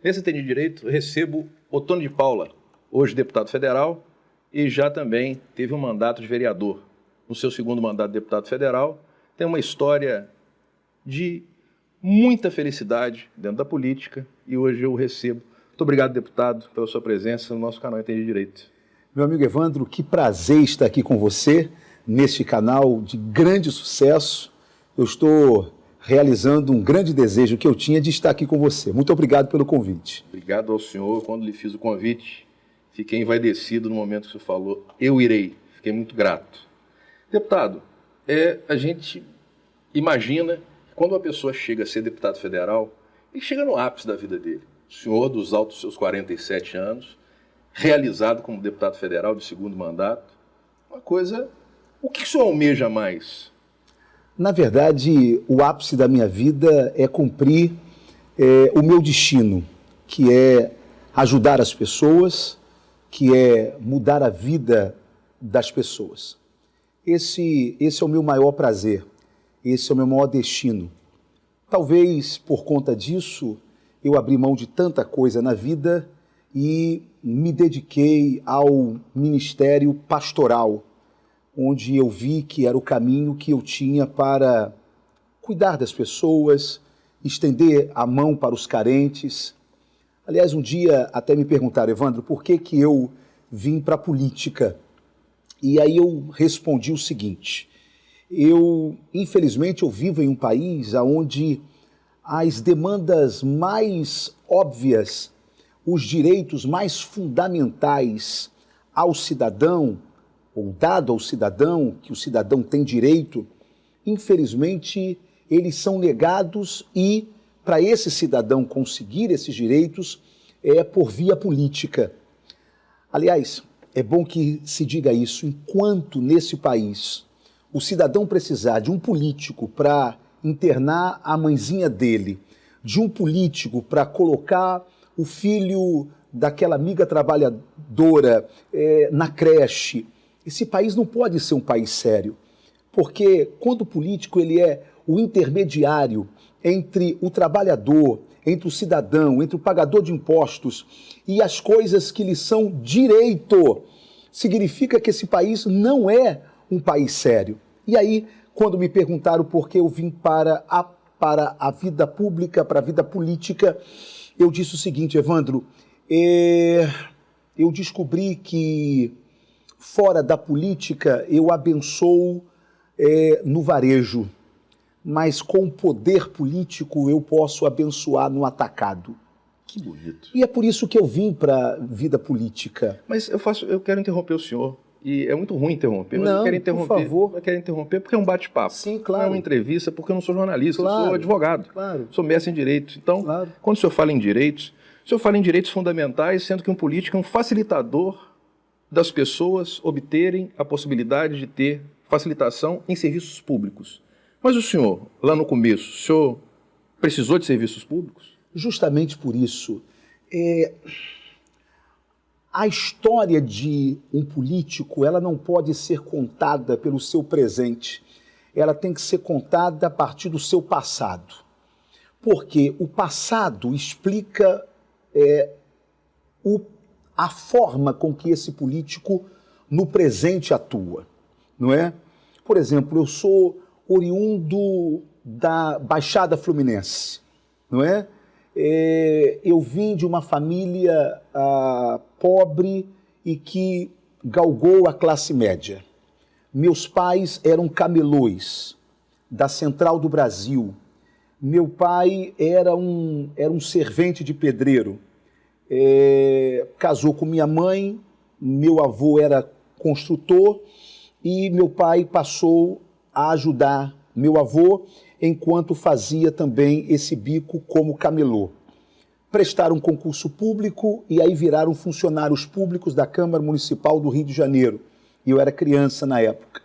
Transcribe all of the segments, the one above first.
Nesse Entendi Direito, recebo Ottoni de Paula, hoje deputado federal, e já também teve um mandato de vereador. No seu segundo mandato de deputado federal, tem uma história de muita felicidade dentro da política, e hoje eu o recebo. Muito obrigado, deputado, pela sua presença no nosso canal Entendi Direito. Meu amigo Evandro, que prazer estar aqui com você, neste canal de grande sucesso. Eu estou realizando um grande desejo que eu tinha de estar aqui com você. Muito obrigado pelo convite. Obrigado ao senhor. Quando lhe fiz o convite, fiquei envaidecido no momento que o senhor falou, eu irei. Fiquei muito grato. Deputado, a gente imagina que quando uma pessoa chega a ser deputado federal, ele chega no ápice da vida dele. O senhor, dos altos seus 47 anos, realizado como deputado federal de segundo mandato, uma coisa... O que o senhor almeja mais? Na verdade, o ápice da minha vida é cumprir o meu destino, que é ajudar as pessoas, que é mudar a vida das pessoas. Esse é o meu maior prazer, esse é o meu maior destino. Talvez por conta disso eu abri mão de tanta coisa na vida e me dediquei ao ministério pastoral, onde eu vi que era o caminho que eu tinha para cuidar das pessoas, estender a mão para os carentes. Aliás, um dia até me perguntaram, Evandro, por que eu vim para a política? E aí eu respondi o seguinte, infelizmente, eu vivo em um país onde as demandas mais óbvias, os direitos mais fundamentais ao cidadão, ou dado ao cidadão, que o cidadão tem direito, infelizmente, eles são negados e, para esse cidadão conseguir esses direitos, é por via política. Aliás, é bom que se diga isso, enquanto nesse país o cidadão precisar de um político para internar a mãezinha dele, de um político para colocar o filho daquela amiga trabalhadora na creche, esse país não pode ser um país sério, porque quando o político ele é o intermediário entre o trabalhador, entre o cidadão, entre o pagador de impostos e as coisas que lhe são direito, significa que esse país não é um país sério. E aí, quando me perguntaram por que eu vim para a vida pública, para a vida política, eu disse o seguinte, Evandro, eu descobri que fora da política, eu abençoo no varejo, mas com o poder político eu posso abençoar no atacado. Que bonito. E é por isso que eu vim para a vida política. Mas eu quero interromper o senhor, e é muito ruim interromper, mas não, eu quero interromper. Por favor. Eu quero interromper porque é um bate-papo. Sim, claro. Não é uma entrevista, porque eu não sou jornalista, claro, eu sou advogado. Claro. Sou mestre em direito. Então, claro. Quando o senhor fala em direitos, o senhor fala em direitos fundamentais, sendo que um político é um facilitador das pessoas obterem a possibilidade de ter facilitação em serviços públicos. Mas o senhor, lá no começo, o senhor precisou de serviços públicos? Justamente por isso. A história de um político, ela não pode ser contada pelo seu presente. Ela tem que ser contada a partir do seu passado. Porque o passado explica a forma com que esse político no presente atua, não é? Por exemplo, eu sou oriundo da Baixada Fluminense, não é? Eu vim de uma família pobre e que galgou a classe média. Meus pais eram camelôs da Central do Brasil. Meu pai era um servente de pedreiro. Casou com minha mãe, meu avô era construtor e meu pai passou a ajudar meu avô enquanto fazia também esse bico como camelô. Prestaram concurso público e aí viraram funcionários públicos da Câmara Municipal do Rio de Janeiro. E eu era criança na época.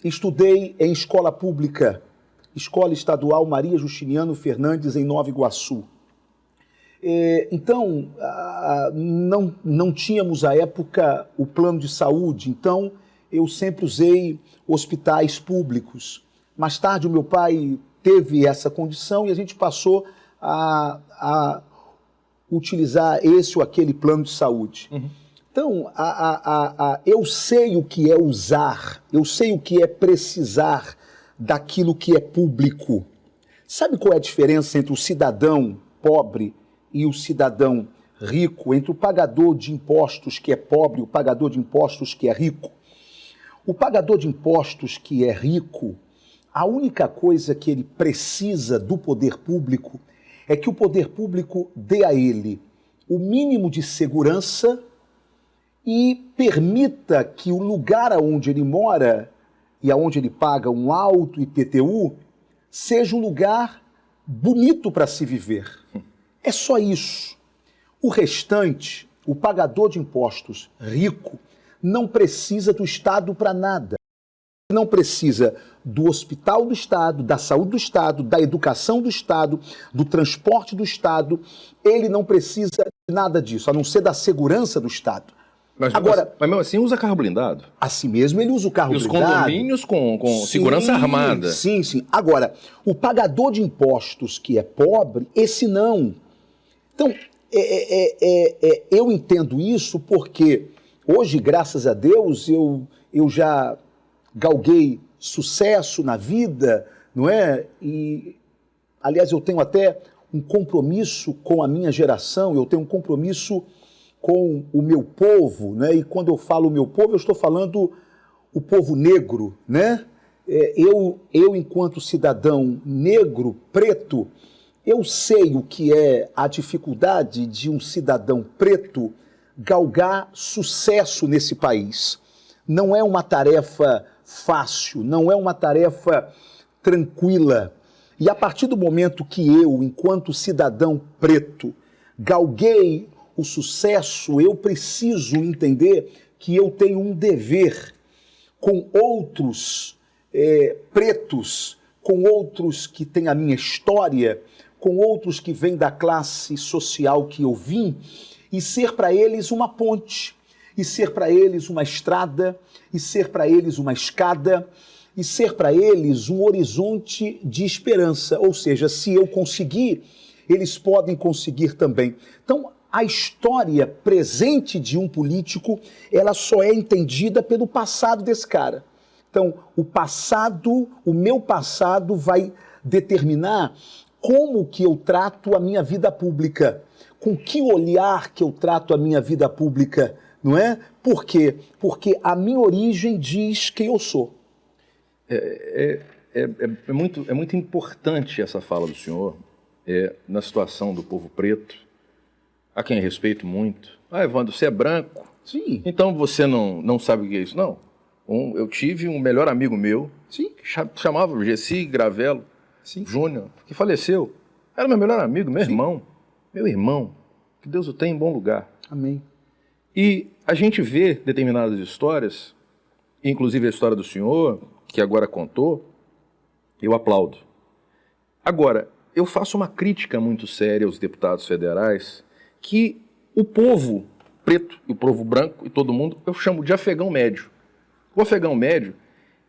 Estudei em escola pública, Escola Estadual Maria Justiniano Fernandes, em Nova Iguaçu. Então, não tínhamos à época o plano de saúde, então eu sempre usei hospitais públicos. Mais tarde o meu pai teve essa condição e a gente passou a utilizar esse ou aquele plano de saúde. Então, eu sei o que é usar, eu sei o que é precisar daquilo que é público. Sabe qual é a diferença entre o cidadão pobre e o cidadão rico, entre o pagador de impostos que é pobre e o pagador de impostos que é rico? O pagador de impostos que é rico, a única coisa que ele precisa do poder público é que o poder público dê a ele o mínimo de segurança e permita que o lugar onde ele mora e aonde ele paga um alto IPTU seja um lugar bonito para se viver. É só isso. O restante, o pagador de impostos rico, não precisa do Estado para nada. Não precisa do hospital do Estado, da saúde do Estado, da educação do Estado, do transporte do Estado. Ele não precisa de nada disso, a não ser da segurança do Estado. Mas mesmo assim usa carro blindado. Assim mesmo ele usa o carro blindado. E os condomínios com segurança armada. Sim, sim. Agora, o pagador de impostos que é pobre, esse não. Então, eu entendo isso porque hoje, graças a Deus, eu já galguei sucesso na vida, não é? E, aliás, eu tenho até um compromisso com a minha geração, eu tenho um compromisso com o meu povo, né? E quando eu falo o meu povo, eu estou falando o povo negro, né? Eu enquanto cidadão negro, preto, eu sei o que é a dificuldade de um cidadão preto galgar sucesso nesse país. Não é uma tarefa fácil, não é uma tarefa tranquila. E a partir do momento que eu, enquanto cidadão preto, galguei o sucesso, eu preciso entender que eu tenho um dever com outros pretos, com outros que têm a minha história, com outros que vêm da classe social que eu vim, e ser para eles uma ponte, e ser para eles uma estrada, e ser para eles uma escada, e ser para eles um horizonte de esperança. Ou seja, se eu conseguir, eles podem conseguir também. Então, a história presente de um político, ela só é entendida pelo passado desse cara. Então, o meu passado vai determinar como que eu trato a minha vida pública, com que olhar que eu trato a minha vida pública, não é? Por quê? Porque a minha origem diz quem eu sou. É muito importante essa fala do senhor na situação do povo preto, a quem respeito muito. Evandro, você é branco? Sim. Então você não sabe o que é isso? Não. Eu tive um melhor amigo meu, sim, que chamava Gessi Gravelo Júnior, que faleceu. Era meu melhor amigo, meu irmão. Que Deus o tenha em bom lugar. Amém. E a gente vê determinadas histórias, inclusive a história do senhor, que agora contou, eu aplaudo. Agora, eu faço uma crítica muito séria aos deputados federais, que o povo preto, o povo branco e todo mundo, eu chamo de afegão médio. O afegão médio,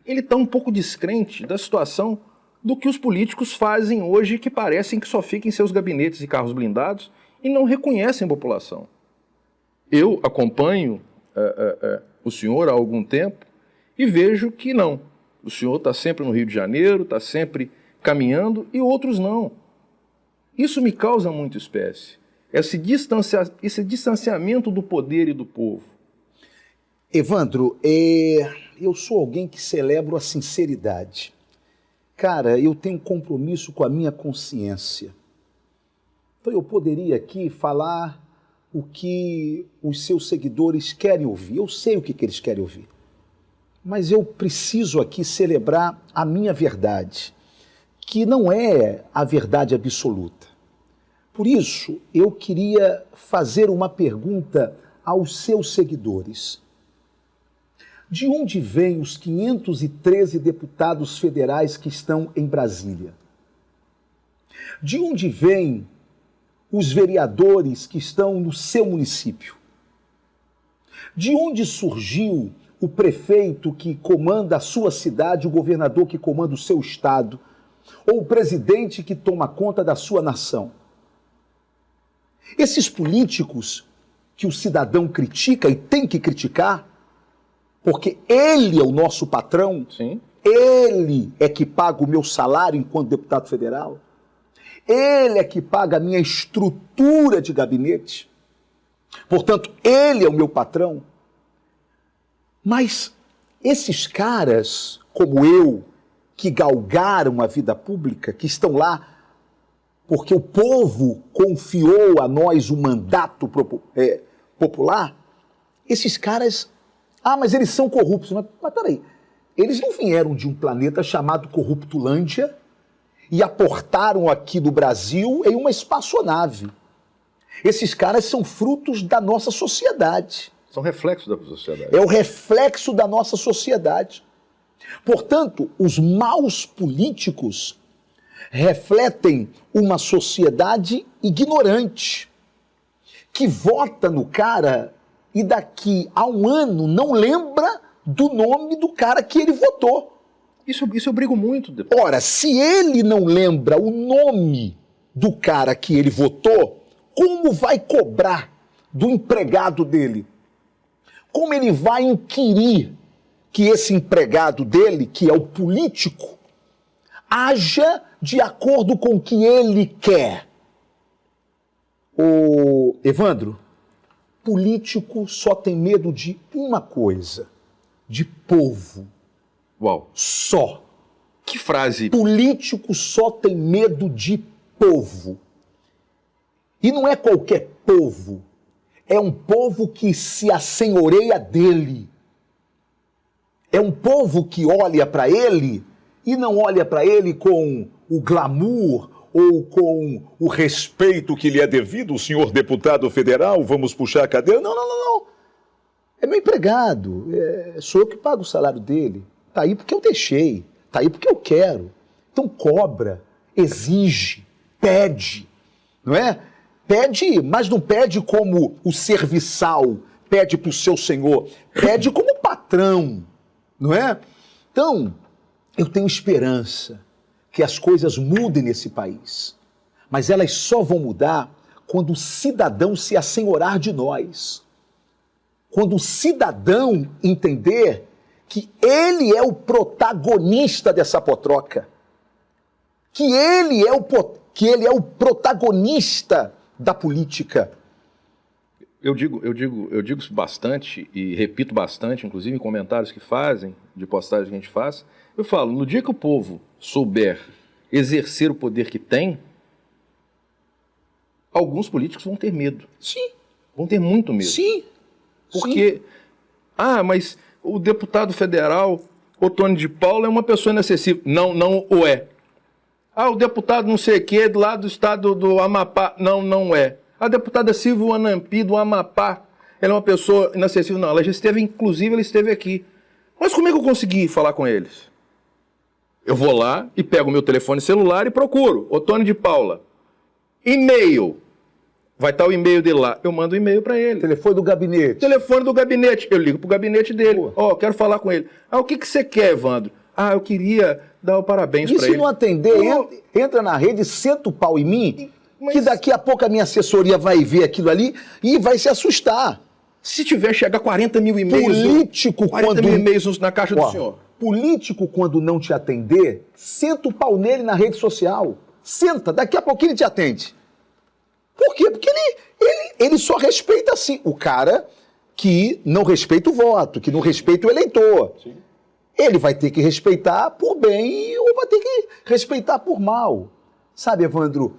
ele está um pouco descrente da situação do que os políticos fazem hoje, que parecem que só ficam em seus gabinetes e carros blindados e não reconhecem a população. Eu acompanho o senhor há algum tempo e vejo que não. O senhor está sempre no Rio de Janeiro, está sempre caminhando e outros não. Isso me causa muita espécie. Esse distanciamento do poder e do povo. Evandro, eu sou alguém que celebro a sinceridade. Cara, eu tenho compromisso com a minha consciência. Então eu poderia aqui falar o que os seus seguidores querem ouvir. Eu sei o que eles querem ouvir. Mas eu preciso aqui celebrar a minha verdade, que não é a verdade absoluta. Por isso, eu queria fazer uma pergunta aos seus seguidores. De onde vêm os 513 deputados federais que estão em Brasília? De onde vêm os vereadores que estão no seu município? De onde surgiu o prefeito que comanda a sua cidade, o governador que comanda o seu estado, ou o presidente que toma conta da sua nação? Esses políticos que o cidadão critica e tem que criticar, porque ele é o nosso patrão, Sim. ele é que paga o meu salário enquanto deputado federal, ele é que paga a minha estrutura de gabinete, portanto, ele é o meu patrão. Mas esses caras, como eu, que galgaram a vida pública, que estão lá porque o povo confiou a nós o mandato popular, esses caras, mas eles são corruptos. Mas peraí, eles não vieram de um planeta chamado Corruptulândia e aportaram aqui no Brasil em uma espaçonave. Esses caras são frutos da nossa sociedade. São reflexos da sociedade. É o reflexo da nossa sociedade. Portanto, os maus políticos refletem uma sociedade ignorante, que vota no cara e daqui a um ano não lembra do nome do cara que ele votou. Isso eu brigo muito. Depois. Ora, se ele não lembra o nome do cara que ele votou, como vai cobrar do empregado dele? Como ele vai inquirir que esse empregado dele, que é o político, haja de acordo com o que ele quer? Ô, Evandro, político só tem medo de uma coisa, de povo. Uau. Só. Que frase. Político só tem medo de povo. E não é qualquer povo. É um povo que se assenhoreia dele. É um povo que olha para ele e não olha para ele com o glamour ou com o respeito que lhe é devido, o senhor deputado federal, vamos puxar a cadeira. Não. É meu empregado, sou eu que pago o salário dele. Tá aí porque eu deixei, tá aí porque eu quero. Então cobra, exige, pede, não é? Pede, mas não pede como o serviçal pede para o seu senhor, pede como patrão, não é? Então, eu tenho esperança que as coisas mudem nesse país, mas elas só vão mudar quando o cidadão se assenhorar de nós. Quando o cidadão entender que ele é o protagonista dessa potroca, que ele é o protagonista da política. Eu digo isso bastante e repito bastante, inclusive em comentários que fazem, de postagem que a gente faz. Eu falo, no dia que o povo souber exercer o poder que tem, alguns políticos vão ter medo. Sim. Vão ter muito medo. Sim. Porque, mas o deputado federal, Ottoni de Paula, é uma pessoa inacessível. Não o é. O deputado não sei o quê, do lado do estado do Amapá. Não é. A deputada Silvia Anampi, do Amapá, ela é uma pessoa inacessível. Não, ela já esteve, inclusive, ela esteve aqui. Mas como é que eu consegui falar com eles? Eu vou lá e pego o meu telefone celular e procuro. Ottoni de Paula. E-mail. Vai estar o e-mail dele lá. Eu mando o e-mail para ele. Telefone do gabinete. Telefone do gabinete. Eu ligo pro gabinete dele. Quero falar com ele. O que você quer, Evandro? Eu queria dar o parabéns para ele. E se não atender, entra na rede, senta o pau em mim, que daqui a pouco a minha assessoria vai ver aquilo ali e vai se assustar. Se tiver chegar 40 mil e-mails... Político, 40 mil e-mails na caixa do senhor. Político, quando não te atender, senta o pau nele na rede social. Senta, daqui a pouquinho ele te atende. Por quê? Porque ele só respeita assim. O cara que não respeita o voto, que não respeita o eleitor. Sim. Ele vai ter que respeitar por bem ou vai ter que respeitar por mal. Sabe, Evandro,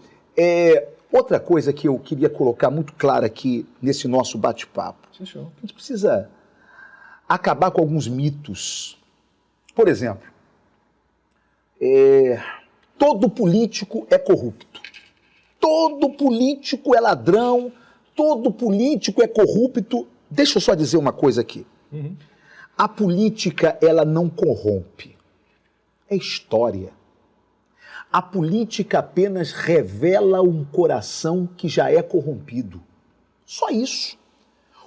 outra coisa que eu queria colocar muito clara aqui nesse nosso bate-papo. A gente precisa acabar com alguns mitos. Por exemplo, todo político é corrupto. Todo político é ladrão, todo político é corrupto. Deixa eu só dizer uma coisa aqui. Uhum. A política, ela não corrompe. É história. A política apenas revela um coração que já é corrompido. Só isso.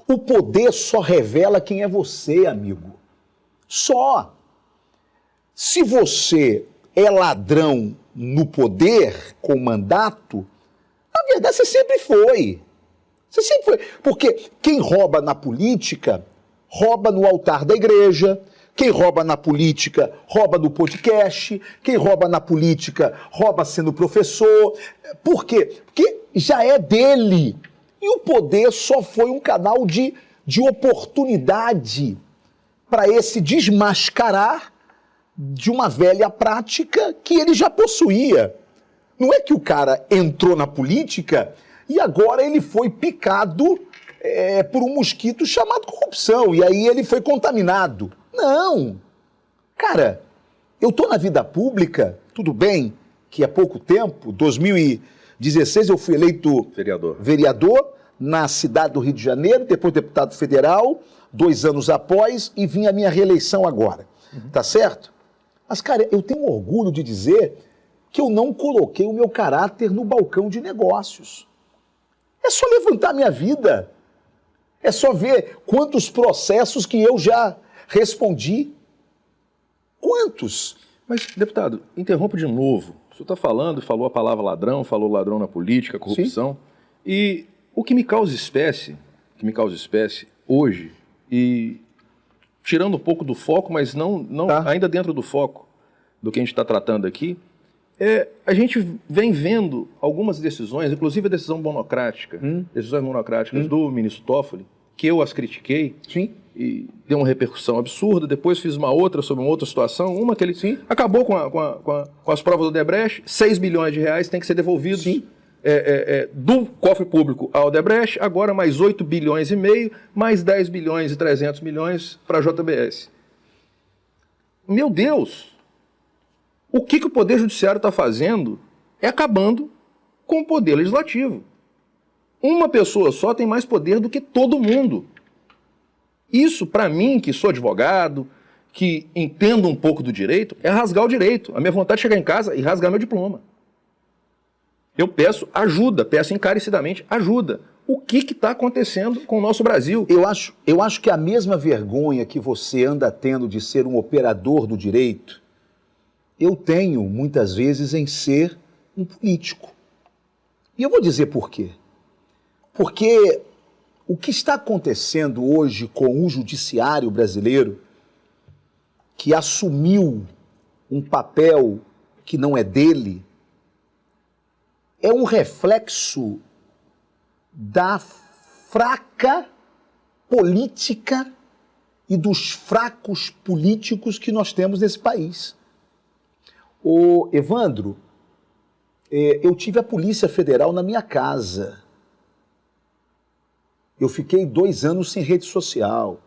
O poder só revela quem é você, amigo. Só. Se você é ladrão no poder, com mandato, na verdade você sempre foi. Você sempre foi. Porque quem rouba na política, rouba no altar da igreja. Quem rouba na política, rouba no podcast. Quem rouba na política, rouba sendo professor. Por quê? Porque já é dele. E o poder só foi um canal de oportunidade para esse desmascarar de uma velha prática que ele já possuía. Não é que o cara entrou na política e agora ele foi picado por um mosquito chamado corrupção, e aí ele foi contaminado. Não! Cara, eu tô na vida pública, tudo bem que há pouco tempo, 2016, eu fui eleito vereador na cidade do Rio de Janeiro, depois deputado federal, 2 anos após, e vim a minha reeleição agora. Tá certo? Mas, cara, eu tenho orgulho de dizer que eu não coloquei o meu caráter no balcão de negócios. É só levantar minha vida. É só ver quantos processos que eu já respondi. Quantos? Mas, deputado, interrompo de novo. O senhor está falou a palavra ladrão, falou ladrão na política, corrupção. Sim. E o que me causa espécie hoje, e tirando um pouco do foco, mas não ainda dentro do foco do que a gente está tratando aqui, a gente vem vendo algumas decisões, inclusive a decisão monocrática, decisões monocráticas do ministro Toffoli, que eu as critiquei. Sim. E deu uma repercussão absurda. Depois fiz uma outra sobre uma outra situação, uma que ele acabou com as provas do Odebrecht. 6 bilhões de reais tem que ser devolvidos do cofre público ao Odebrecht, agora mais 8 bilhões e meio, mais 10 bilhões e 300 milhões para a JBS. Meu Deus! O que o Poder Judiciário está fazendo é acabando com o Poder Legislativo. Uma pessoa só tem mais poder do que todo mundo. Isso, para mim, que sou advogado, que entendo um pouco do direito, é rasgar o direito. A minha vontade é chegar em casa e rasgar meu diploma. Eu peço ajuda, peço encarecidamente ajuda. O que está acontecendo com o nosso Brasil? Eu acho que a mesma vergonha que você anda tendo de ser um operador do direito, eu tenho, muitas vezes, em ser um político. E eu vou dizer por quê. Porque o que está acontecendo hoje com o judiciário brasileiro, que assumiu um papel que não é dele, é um reflexo da fraca política e dos fracos políticos que nós temos nesse país. Ô, Evandro, eu tive a Polícia Federal na minha casa. Eu fiquei 2 anos sem rede social.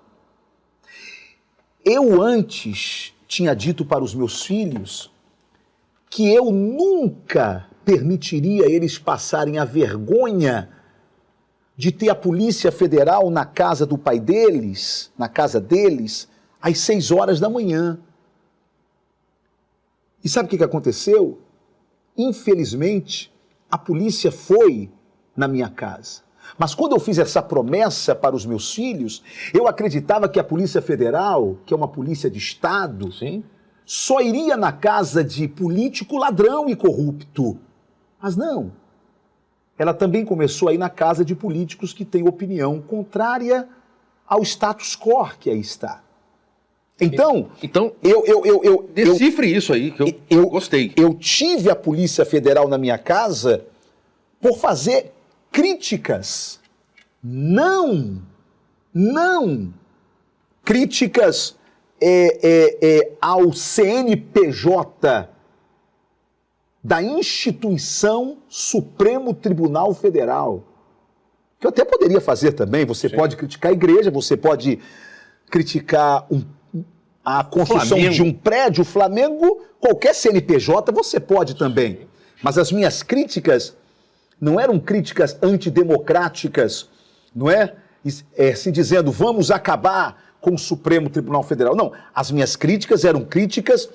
Eu antes tinha dito para os meus filhos que eu nunca permitiria eles passarem a vergonha de ter a Polícia Federal na casa do pai deles, na casa deles, às 6 horas da manhã. E sabe o que aconteceu? Infelizmente, a polícia foi na minha casa. Mas quando eu fiz essa promessa para os meus filhos, eu acreditava que a Polícia Federal, que é uma polícia de Estado, só iria na casa de político ladrão e corrupto. Mas não. Ela também começou a ir na casa de políticos que têm opinião contrária ao status quo que aí está. Então eu decifre isso aí, que eu gostei. Eu tive a Polícia Federal na minha casa por fazer críticas, não críticas ao CNPJ da instituição Supremo Tribunal Federal, que eu até poderia fazer também. Você pode criticar a igreja, você pode criticar a construção de um prédio, o Flamengo, qualquer CNPJ você pode também. Mas as minhas críticas não eram críticas antidemocráticas, não é? Se dizendo, vamos acabar com o Supremo Tribunal Federal. Não, as minhas críticas eram críticas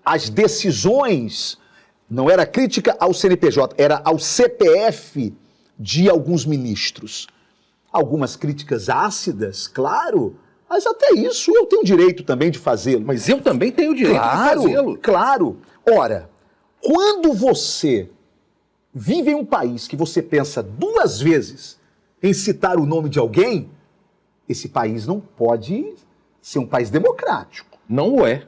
às decisões, não era crítica ao CNPJ, era ao CPF de alguns ministros. Algumas críticas ácidas, claro, mas até isso eu tenho direito também de fazê-lo. Mas eu também tenho direito de fazê-lo. Claro. Ora, quando você vive em um país que você pensa duas vezes em citar o nome de alguém, esse país não pode ser um país democrático. Não o é.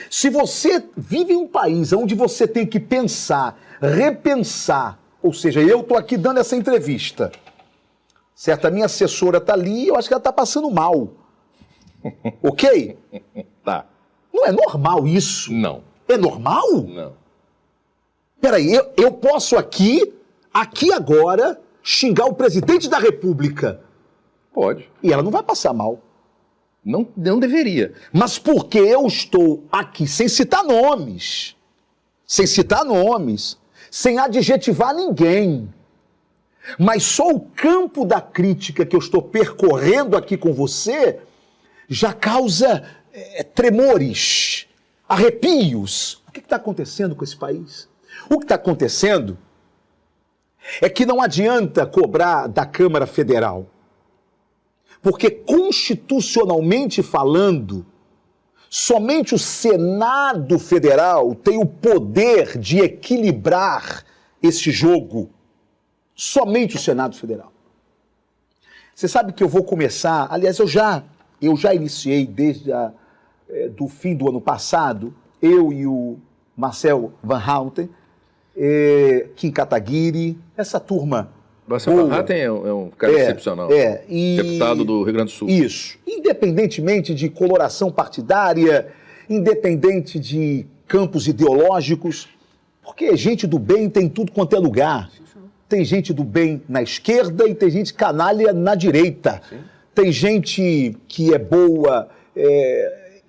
Se você vive em um país onde você tem que pensar, repensar, ou seja, eu estou aqui dando essa entrevista, certo? A minha assessora está ali, eu acho que ela está passando mal. Ok? Tá. Não é normal isso. Não. É normal? Não. Peraí, eu posso aqui agora, xingar o presidente da República. Pode. E ela não vai passar mal. Não deveria. Mas porque eu estou aqui sem citar nomes, sem adjetivar ninguém, mas só o campo da crítica que eu estou percorrendo aqui com você já causa tremores, arrepios. O que está acontecendo com esse país? O que está acontecendo é que não adianta cobrar da Câmara Federal, porque constitucionalmente falando, somente o Senado Federal tem o poder de equilibrar esse jogo. Somente o Senado Federal. Você sabe que eu vou começar, aliás, eu já iniciei desde do fim do ano passado, eu e o Marcel Van Houten, Kim Kataguiri, essa turma. Marcel Van Houten é um cara excepcional. Deputado do Rio Grande do Sul. Isso. Independentemente de coloração partidária, independente de campos ideológicos, porque gente do bem tem tudo quanto é lugar. Tem gente do bem na esquerda e tem gente canalha na direita. Sim. Tem gente que é boa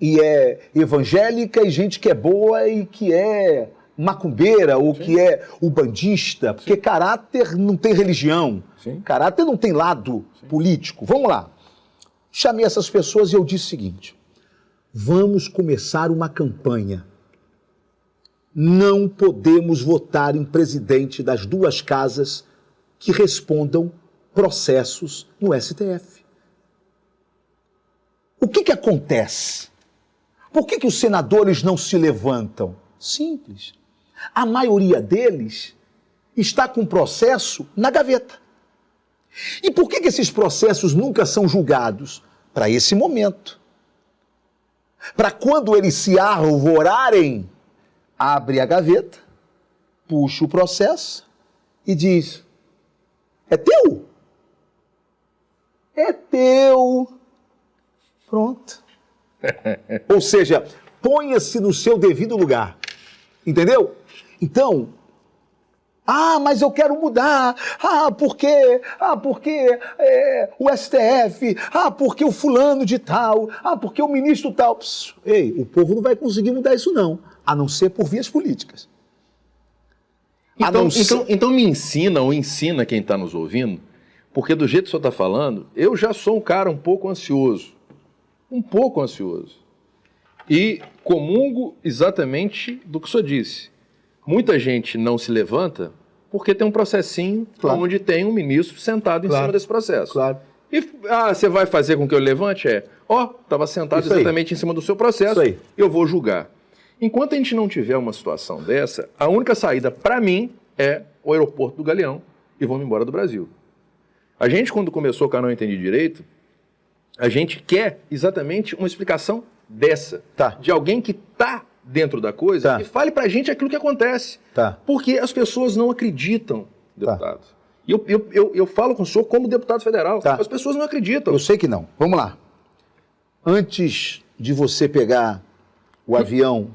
e é evangélica e gente que é boa e que é macumbeira ou que é ubandista, porque caráter não tem religião. Sim. Caráter não tem lado político. Vamos lá. Chamei essas pessoas e eu disse o seguinte: vamos começar uma campanha. Não podemos votar em presidente das duas casas que respondam processos no STF. O que acontece? Por que os senadores não se levantam? Simples. A maioria deles está com processo na gaveta. E por que esses processos nunca são julgados? Para esse momento. Para quando eles se arvorarem, abre a gaveta, puxa o processo e diz: é teu? É teu. Pronto. Ou seja, ponha-se no seu devido lugar. Entendeu? Então, mas eu quero mudar. Porque o STF. Porque o fulano de tal. Porque o ministro tal. Ei, o povo não vai conseguir mudar isso não, a não ser por vias políticas. Então me ensina ou ensina quem está nos ouvindo, porque do jeito que o senhor está falando, eu já sou um cara um pouco ansioso. E comungo exatamente do que o senhor disse. Muita gente não se levanta porque tem um processinho onde tem um ministro sentado em cima desse processo. Claro. E você vai fazer com que eu levante? Estava sentado exatamente em cima do seu processo, eu vou julgar. Enquanto a gente não tiver uma situação dessa, a única saída para mim é o aeroporto do Galeão e vamos embora do Brasil. A gente, quando começou o canal Entendi Direito, a gente quer exatamente uma explicação dessa, de alguém que está dentro da coisa e fale pra gente aquilo que acontece. Porque as pessoas não acreditam, deputado. E eu falo com o senhor como deputado federal. As pessoas não acreditam. Eu sei que não. Vamos lá. Antes de você pegar o avião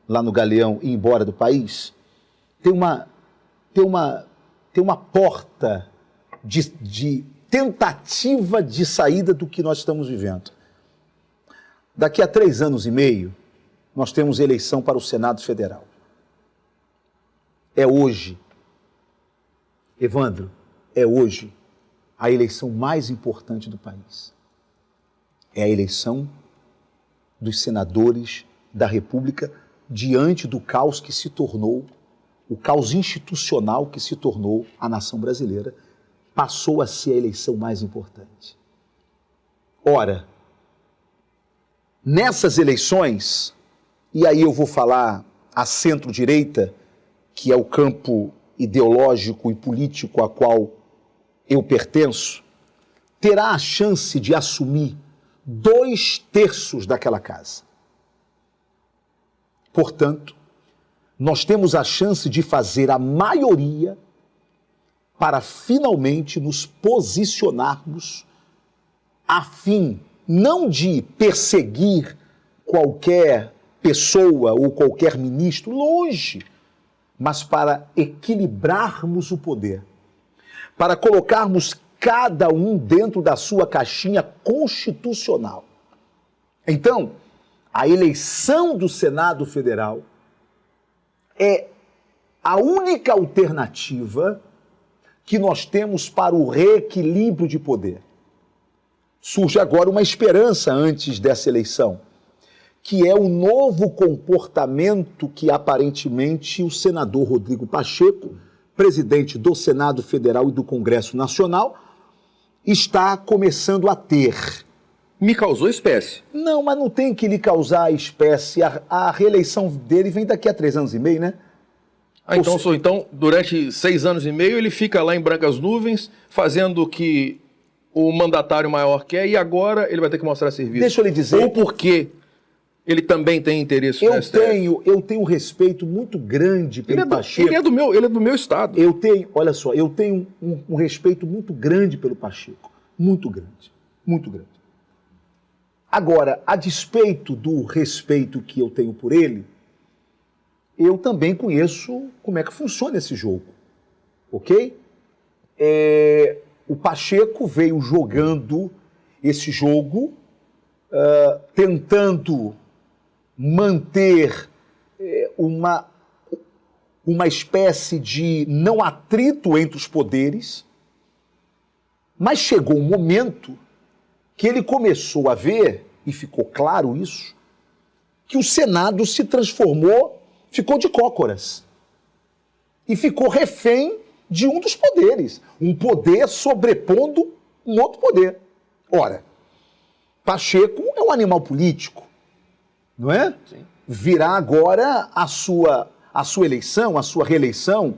lá no Galeão e ir embora do país, tem uma porta de tentativa de saída do que nós estamos vivendo. Daqui a 3 anos e meio, nós temos eleição para o Senado Federal. É hoje, Evandro, é hoje a eleição mais importante do país. É a eleição dos senadores da República diante do caos que se tornou, o caos institucional que se tornou a nação brasileira, passou a ser a eleição mais importante. Ora, nessas eleições, e aí eu vou falar a centro-direita, que é o campo ideológico e político a qual eu pertenço, terá a chance de assumir 2/3 daquela casa. Portanto, nós temos a chance de fazer a maioria para finalmente nos posicionarmos a fim não de perseguir qualquer pessoa ou qualquer ministro, longe, mas para equilibrarmos o poder, para colocarmos cada um dentro da sua caixinha constitucional. Então, a eleição do Senado Federal é a única alternativa que nós temos para o reequilíbrio de poder. Surge agora uma esperança antes dessa eleição, que é o novo comportamento que aparentemente o senador Rodrigo Pacheco, presidente do Senado Federal e do Congresso Nacional, está começando a ter. Me causou espécie. Não, mas não tem que lhe causar espécie. A reeleição dele vem daqui a 3 anos e meio, né? Então, durante 6 anos e meio, ele fica lá em brancas nuvens, fazendo o que o mandatário maior quer, e agora ele vai ter que mostrar serviço. Deixa eu lhe dizer... Ou porque ele também tem interesse no STF. Eu tenho um respeito muito grande pelo Pacheco. Ele é do meu estado. Olha só, eu tenho um respeito muito grande pelo Pacheco. Muito grande. Muito grande. Agora, a despeito do respeito que eu tenho por ele, eu também conheço como é que funciona esse jogo. Ok? O Pacheco veio jogando esse jogo, tentando manter uma espécie de não atrito entre os poderes, mas chegou um momento que ele começou a ver, e ficou claro isso, que o Senado se transformou, ficou de cócoras, e ficou refém de um dos poderes, um poder sobrepondo um outro poder. Ora, Pacheco é um animal político, não é? Sim. Virá agora a sua eleição, a sua reeleição,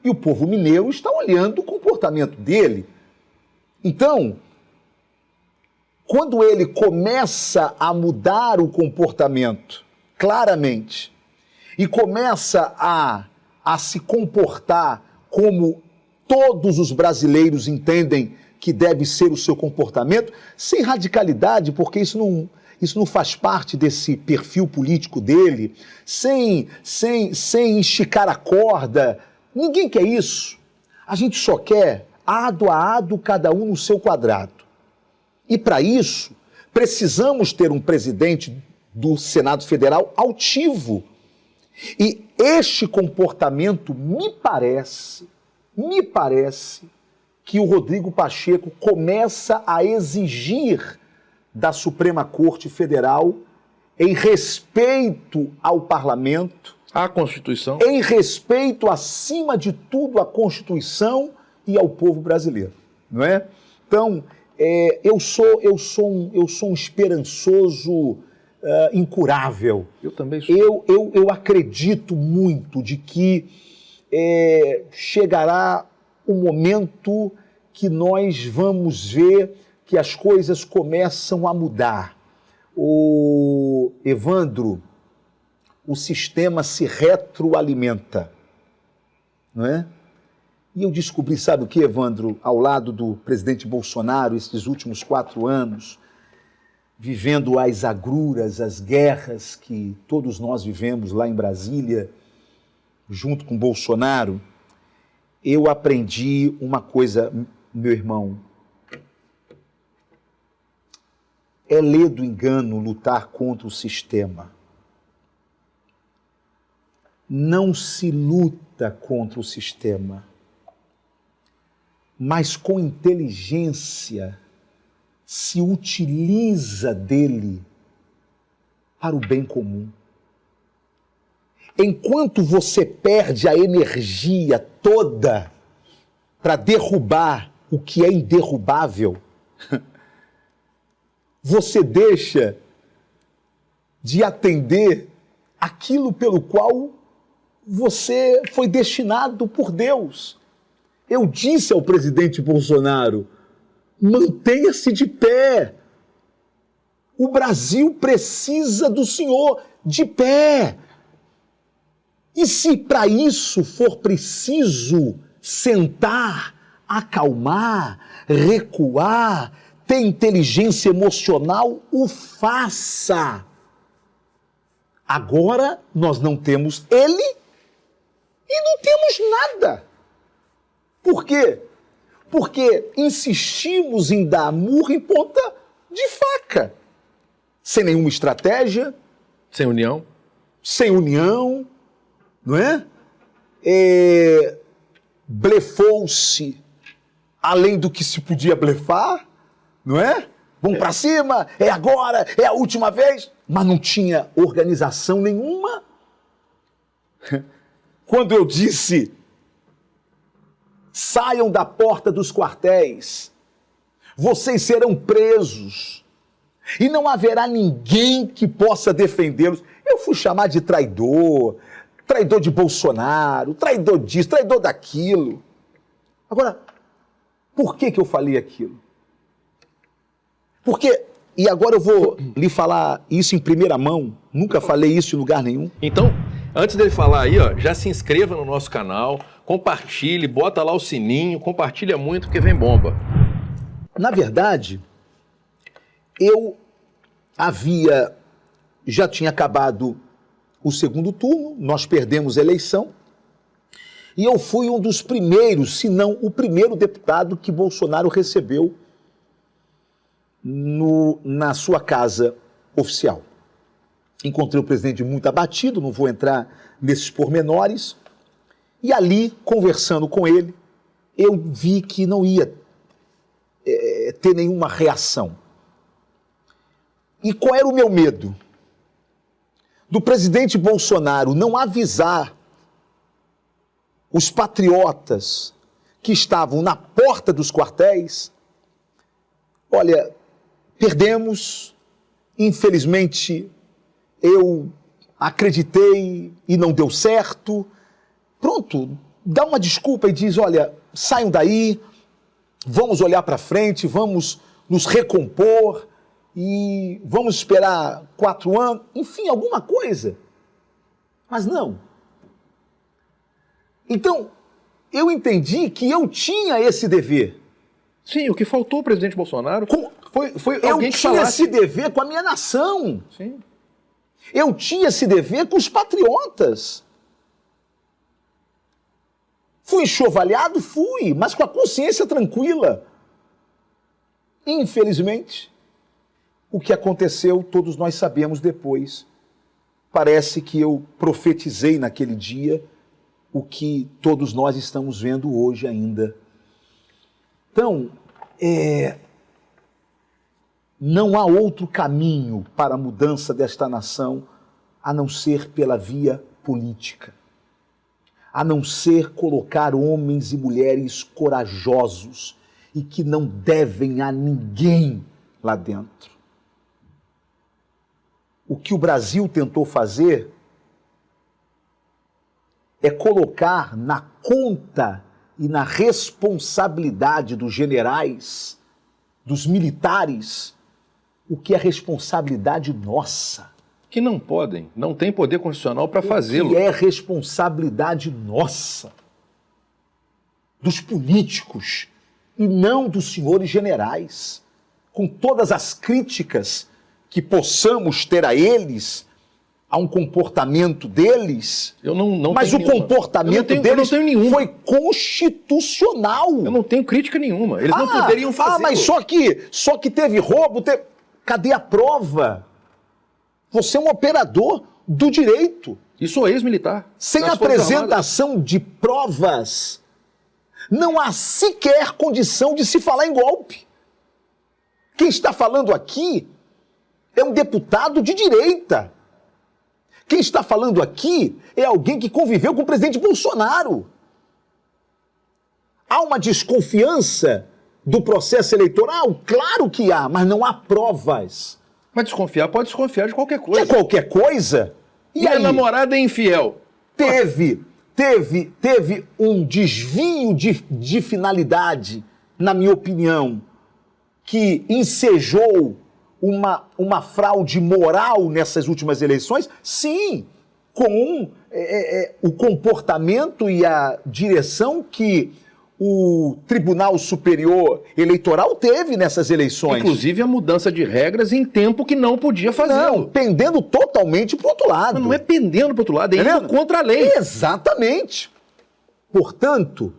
e o povo mineiro está olhando o comportamento dele. Então, quando ele começa a mudar o comportamento, claramente, e começa a se comportar como todos os brasileiros entendem que deve ser o seu comportamento, sem radicalidade, porque isso não faz parte desse perfil político dele, sem esticar a corda. Ninguém quer isso. A gente só quer ado a ado, cada um no seu quadrado. E para isso, precisamos ter um presidente do Senado Federal altivo. E este comportamento me parece que o Rodrigo Pacheco começa a exigir da Suprema Corte Federal em respeito ao parlamento, à Constituição, em respeito, acima de tudo, à Constituição e ao povo brasileiro, não é? Então, eu sou um esperançoso incurável. Eu também sou. Eu acredito muito de que chegará um momento que nós vamos ver que as coisas começam a mudar. Evandro, o sistema se retroalimenta, não é? E eu descobri, sabe o que, Evandro, ao lado do presidente Bolsonaro, esses últimos 4 anos, vivendo as agruras, as guerras que todos nós vivemos lá em Brasília, junto com Bolsonaro, eu aprendi uma coisa, meu irmão. É ledo engano lutar contra o sistema. Não se luta contra o sistema, mas com inteligência se utiliza dele para o bem comum. Enquanto você perde a energia toda para derrubar o que é inderrubável, você deixa de atender aquilo pelo qual você foi destinado por Deus. Eu disse ao presidente Bolsonaro, mantenha-se de pé. O Brasil precisa do senhor de pé. E se para isso for preciso sentar, acalmar, recuar, ter inteligência emocional, o faça. Agora nós não temos ele e não temos nada. Por quê? Porque insistimos em dar murro em ponta de faca. Sem nenhuma estratégia. Sem união. Sem união, não é? Blefou-se além do que se podia blefar, não é? Vamos para cima, é agora, é a última vez. Mas não tinha organização nenhuma. Quando eu disse, saiam da porta dos quartéis, vocês serão presos e não haverá ninguém que possa defendê-los. Eu fui chamar de traidor, traidor de Bolsonaro, traidor disso, traidor daquilo. Agora, por que eu falei aquilo? Porque, e agora eu vou lhe falar isso em primeira mão, nunca falei isso em lugar nenhum. Então, antes dele falar aí, ó, já se inscreva no nosso canal, compartilhe, bota lá o sininho, compartilha muito porque vem bomba. Na verdade, eu já tinha acabado o segundo turno, nós perdemos a eleição, e eu fui um dos primeiros, se não o primeiro deputado que Bolsonaro recebeu na sua casa oficial. Encontrei o presidente muito abatido, não vou entrar nesses pormenores, e ali, conversando com ele, eu vi que não ia ter nenhuma reação. E qual era o meu medo? Do presidente Bolsonaro não avisar os patriotas que estavam na porta dos quartéis, olha, perdemos, infelizmente eu acreditei e não deu certo. Pronto, dá uma desculpa e diz, olha, saiam daí, vamos olhar para frente, vamos nos recompor e vamos esperar 4 anos, enfim, alguma coisa. Mas não. Então, eu entendi que eu tinha esse dever. Sim, o que faltou ao presidente Bolsonaro foi eu alguém que tinha falasse... esse dever com a minha nação. Sim. Eu tinha esse dever com os patriotas. Fui enxovalhado? Fui, mas com a consciência tranquila. Infelizmente, o que aconteceu, todos nós sabemos depois. Parece que eu profetizei naquele dia o que todos nós estamos vendo hoje ainda. Então, não há outro caminho para a mudança desta nação a não ser pela via política. A não ser colocar homens e mulheres corajosos e que não devem a ninguém lá dentro. O que o Brasil tentou fazer é colocar na conta e na responsabilidade dos generais, dos militares, o que é responsabilidade nossa. Que não podem, não tem poder constitucional para fazê-lo. O que é responsabilidade nossa, dos políticos, e não dos senhores generais. Com todas as críticas que possamos ter a eles, a um comportamento deles, mas o comportamento deles foi constitucional. Eu não tenho crítica nenhuma. Eles não poderiam fazer. Mas só que teve roubo. Cadê a prova? Você é um operador do direito. E sou ex-militar. Sem apresentação de provas, não há sequer condição de se falar em golpe. Quem está falando aqui é um deputado de direita. Quem está falando aqui é alguém que conviveu com o presidente Bolsonaro. Há uma desconfiança do processo eleitoral? Claro que há, mas não há provas. Mas desconfiar pode desconfiar de qualquer coisa. De qualquer coisa? E minha aí? namorada é infiel. teve um desvio de finalidade, na minha opinião, que ensejou uma fraude moral nessas últimas eleições? Sim, com o comportamento e a direção que o Tribunal Superior Eleitoral teve nessas eleições. Inclusive a mudança de regras em tempo que não podia fazer. Não, pendendo totalmente para o outro lado. Não é pendendo para o outro lado, é indo contra a lei. Exatamente. Portanto,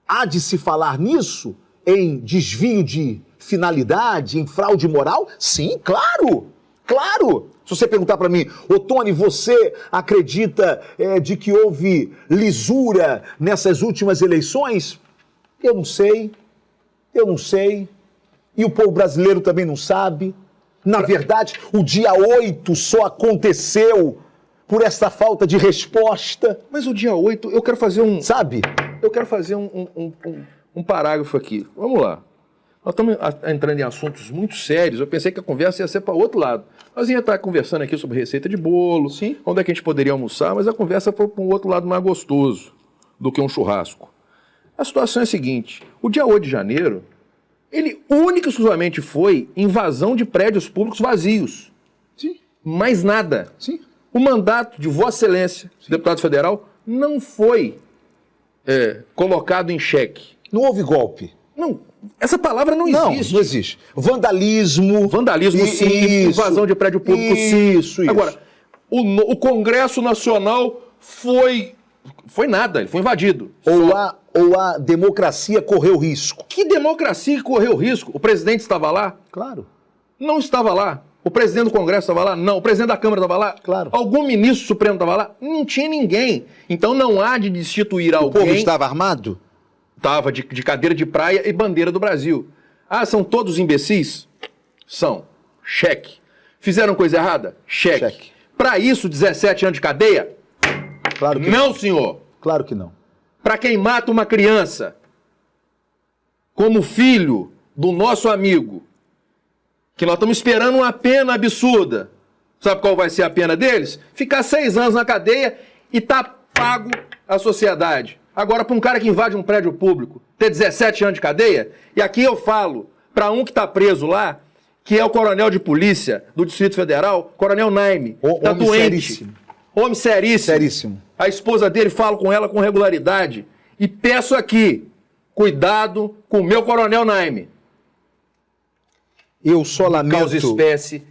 há de se falar nisso em desvio de finalidade, em fraude moral? Sim, claro, claro. Se você perguntar para mim, ô Tony, você acredita de que houve lisura nessas últimas eleições? Eu não sei. E o povo brasileiro também não sabe. Na verdade, o dia 8 só aconteceu por essa falta de resposta. Mas o dia 8, eu quero fazer um... Sabe? Eu quero fazer um parágrafo aqui. Vamos lá. Nós estamos entrando em assuntos muito sérios. Eu pensei que a conversa ia ser para o outro lado. Nós ia estar conversando aqui sobre receita de bolo, sim, onde é que a gente poderia almoçar, mas a conversa foi para um outro lado mais gostoso do que um churrasco. A situação é a seguinte, o dia 8 de janeiro, ele única e exclusivamente foi invasão de prédios públicos vazios. Sim. Mais nada. Sim. O mandato de Vossa Excelência, deputado federal, não foi colocado em xeque. Não houve golpe. Não, essa palavra não existe. Não existe. Vandalismo. Vandalismo, sim. Invasão de prédio público, sim. Isso. Agora, o Congresso Nacional foi nada, ele foi invadido. Ou a democracia correu risco. Que democracia correu risco? O presidente estava lá? Claro. Não estava lá. O presidente do Congresso estava lá? Não. O presidente da Câmara estava lá? Claro. Algum ministro supremo estava lá? Não tinha ninguém. Então não há de destituir alguém... O povo estava armado? Estava de cadeira de praia e bandeira do Brasil. Ah, são todos imbecis? São. Cheque. Fizeram coisa errada? Cheque. Para isso, 17 anos de cadeia? Claro que não, senhor. Claro que não. Para quem mata uma criança, como filho do nosso amigo, que nós estamos esperando uma pena absurda. Sabe qual vai ser a pena deles? Ficar 6 anos na cadeia e tá pago à sociedade. Agora, para um cara que invade um prédio público, ter 17 anos de cadeia, e aqui eu falo para um que está preso lá, que é o coronel de polícia do Distrito Federal, Coronel Naime, tá doente. Seríssimo. Homem seríssimo. Seríssimo. A esposa dele, falo com ela com regularidade. E peço aqui, cuidado com o meu Coronel Naime. Eu só lamento... Causa espécie,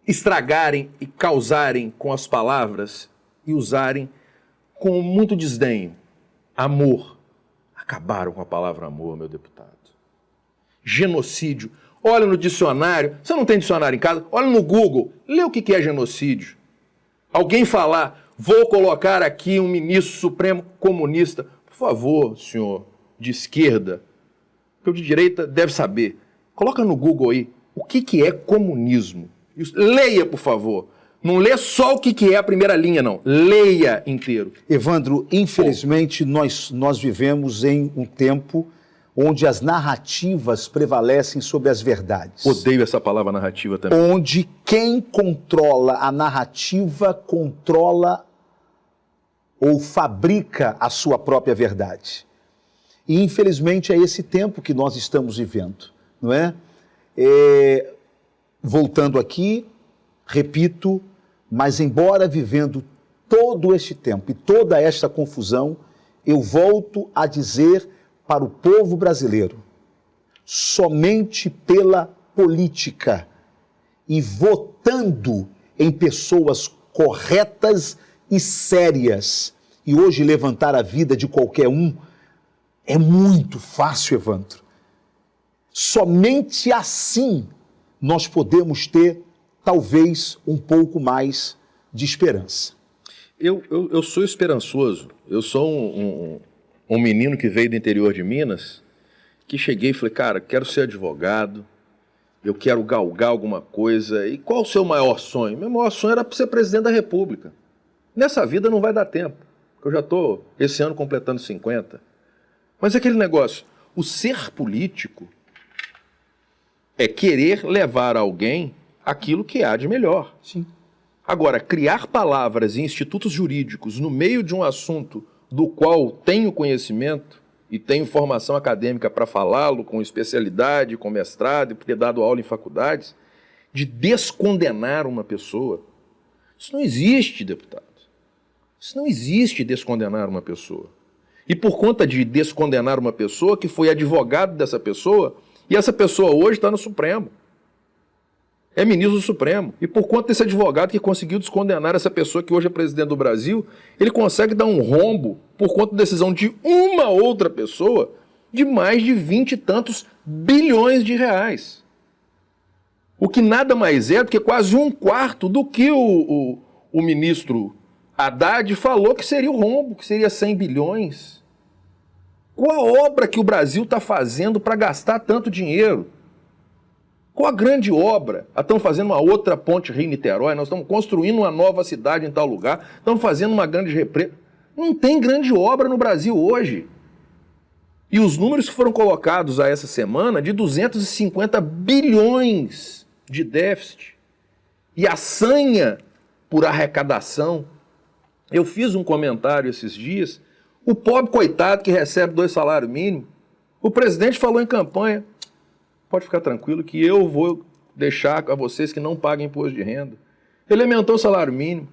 estragarem e causarem com as palavras e usarem com muito desdenho. Amor. Acabaram com a palavra amor, meu deputado. Genocídio. Olha no dicionário. Você não tem dicionário em casa? Olha no Google. Lê o que é genocídio. Alguém falar, vou colocar aqui um ministro supremo comunista. Por favor, senhor de esquerda, que o de direita deve saber. Coloca no Google aí o que é comunismo. Leia, por favor. Não lê só o que é a primeira linha, não. Leia inteiro. Evandro, infelizmente, nós vivemos em um tempo onde as narrativas prevalecem sobre as verdades. Odeio essa palavra narrativa também. Onde quem controla a narrativa controla ou fabrica a sua própria verdade. E, infelizmente, é esse tempo que nós estamos vivendo, não é? Voltando aqui, repito, mas embora vivendo todo este tempo e toda esta confusão, eu volto a dizer para o povo brasileiro, somente pela política e votando em pessoas corretas e sérias, e hoje levantar a vida de qualquer um é muito fácil, Evandro. Somente assim nós podemos ter, talvez, um pouco mais de esperança. Eu sou esperançoso. Eu sou um menino que veio do interior de Minas, que cheguei e falei, cara, quero ser advogado, eu quero galgar alguma coisa. E qual o seu maior sonho? Meu maior sonho era ser presidente da República. Nessa vida não vai dar tempo, porque eu já estou, esse ano, completando 50. Mas aquele negócio, o ser político é querer levar a alguém aquilo que há de melhor. Sim. Agora, criar palavras e institutos jurídicos no meio de um assunto do qual tenho conhecimento e tenho formação acadêmica para falá-lo, com especialidade, com mestrado e ter dado aula em faculdades, de descondenar uma pessoa, isso não existe, deputado. Isso não existe descondenar uma pessoa. E por conta de descondenar uma pessoa, que foi advogado dessa pessoa, e essa pessoa hoje está no Supremo. É ministro do Supremo. E por conta desse advogado que conseguiu descondenar essa pessoa que hoje é presidente do Brasil, ele consegue dar um rombo, por conta da decisão de uma outra pessoa, de mais de 20 e tantos bilhões de reais. O que nada mais é do que quase um quarto do que o ministro Haddad falou que seria o rombo, que seria 100 bilhões. Qual a obra que o Brasil está fazendo para gastar tanto dinheiro? Qual a grande obra? Estamos fazendo uma outra ponte Rio-Niterói, nós estamos construindo uma nova cidade em tal lugar, estamos fazendo uma grande represa. Não tem grande obra no Brasil hoje. E os números que foram colocados a essa semana, de 250 bilhões de déficit, e a sanha por arrecadação. Eu fiz um comentário esses dias, o pobre coitado que recebe 2 salários mínimos, o presidente falou em campanha, pode ficar tranquilo que eu vou deixar a vocês que não pagam imposto de renda. Ele aumentou o salário mínimo.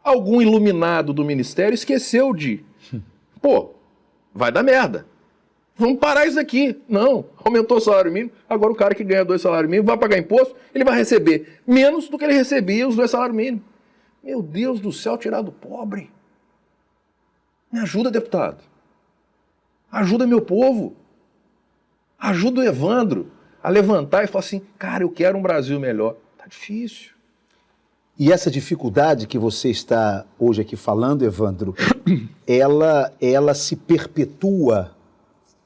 Algum iluminado do ministério esqueceu de, vai dar merda. Vamos parar isso aqui. Não, aumentou o salário mínimo, agora o cara que ganha 2 salários mínimos vai pagar imposto, ele vai receber menos do que ele recebia os 2 salários mínimos. Meu Deus do céu, tirar do pobre. Me ajuda, deputado. Ajuda meu povo. Ajuda o Evandro a levantar e falar assim, cara, eu quero um Brasil melhor. Tá difícil. E essa dificuldade que você está hoje aqui falando, Evandro, ela se perpetua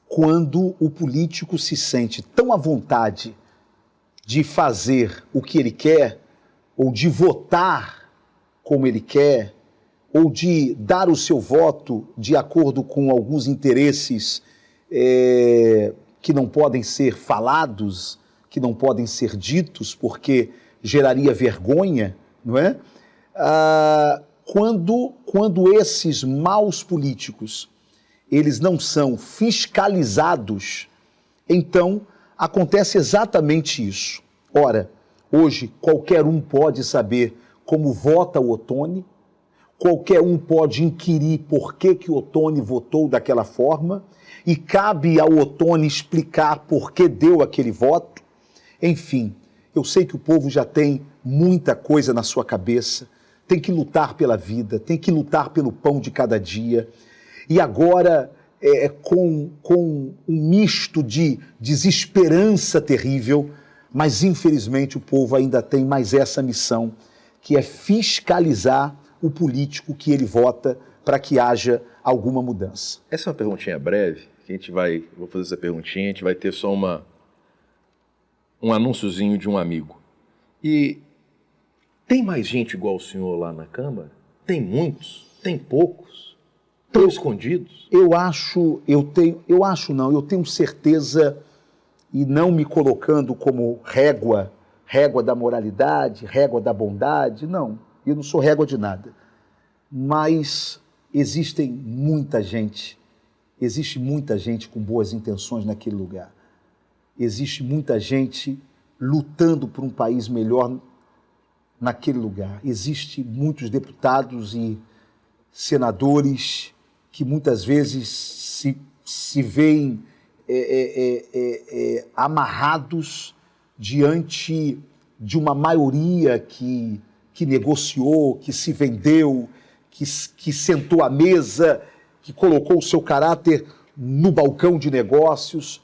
quando o político se sente tão à vontade de fazer o que ele quer, ou de votar como ele quer, ou de dar o seu voto de acordo com alguns interesses que não podem ser falados, que não podem ser ditos, porque geraria vergonha, não é? Quando esses maus políticos, eles não são fiscalizados, então acontece exatamente isso. Ora, hoje qualquer um pode saber como vota o Ottoni, qualquer um pode inquirir por que o Ottoni votou daquela forma, e cabe ao Ottoni explicar por que deu aquele voto. Enfim, eu sei que o povo já tem muita coisa na sua cabeça, tem que lutar pela vida, tem que lutar pelo pão de cada dia, e agora com um misto de desesperança terrível, mas infelizmente o povo ainda tem mais essa missão, que é fiscalizar o político que ele vota para que haja alguma mudança. Essa é uma perguntinha breve, que vou fazer essa perguntinha, a gente vai ter só um anúnciozinho de um amigo. E tem mais gente igual o senhor lá na Câmara? Tem muitos? Tem poucos? Estão escondidos? Eu tenho certeza, e não me colocando como régua da moralidade, régua da bondade, não, eu não sou régua de nada. Mas existe muita gente com boas intenções naquele lugar. Existe muita gente lutando por um país melhor naquele lugar. Existem muitos deputados e senadores que muitas vezes se veem amarrados diante de uma maioria que negociou, que se vendeu, que sentou à mesa, que colocou o seu caráter no balcão de negócios.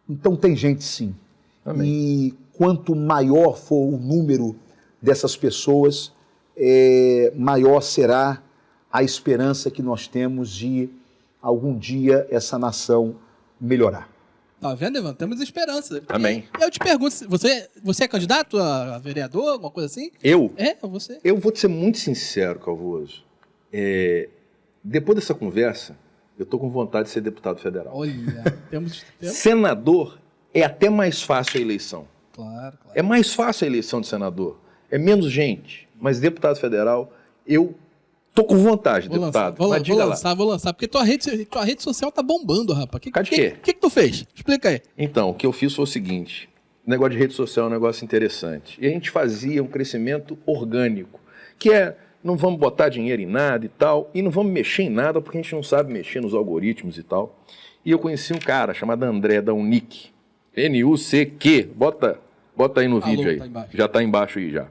Então tem gente sim. Amém. E quanto maior for o número dessas pessoas, maior será a esperança que nós temos de algum dia essa nação melhorar. Tá vendo, Evandro? Temos esperança. Amém. Eu te pergunto, você é candidato a vereador, alguma coisa assim? Eu? Você. Eu vou te ser muito sincero, Calvoso. Depois dessa conversa, eu tô com vontade de ser deputado federal. Olha, temos... Senador é até mais fácil a eleição. Claro. É mais fácil a eleição de senador. É menos gente. Mas deputado federal, eu tô com vontade, deputado. Vou mas diga lançar, porque tua rede social tá bombando, rapaz. Cadê de quê? O que tu fez? Explica aí. Então, o que eu fiz foi o seguinte, o negócio de rede social é um negócio interessante. E a gente fazia um crescimento orgânico, que é, não vamos botar dinheiro em nada e tal, e não vamos mexer em nada, porque a gente não sabe mexer nos algoritmos e tal. E eu conheci um cara chamado André, da Unic, N-U-C-Q, bota aí no vídeo aí, tá já tá embaixo aí já.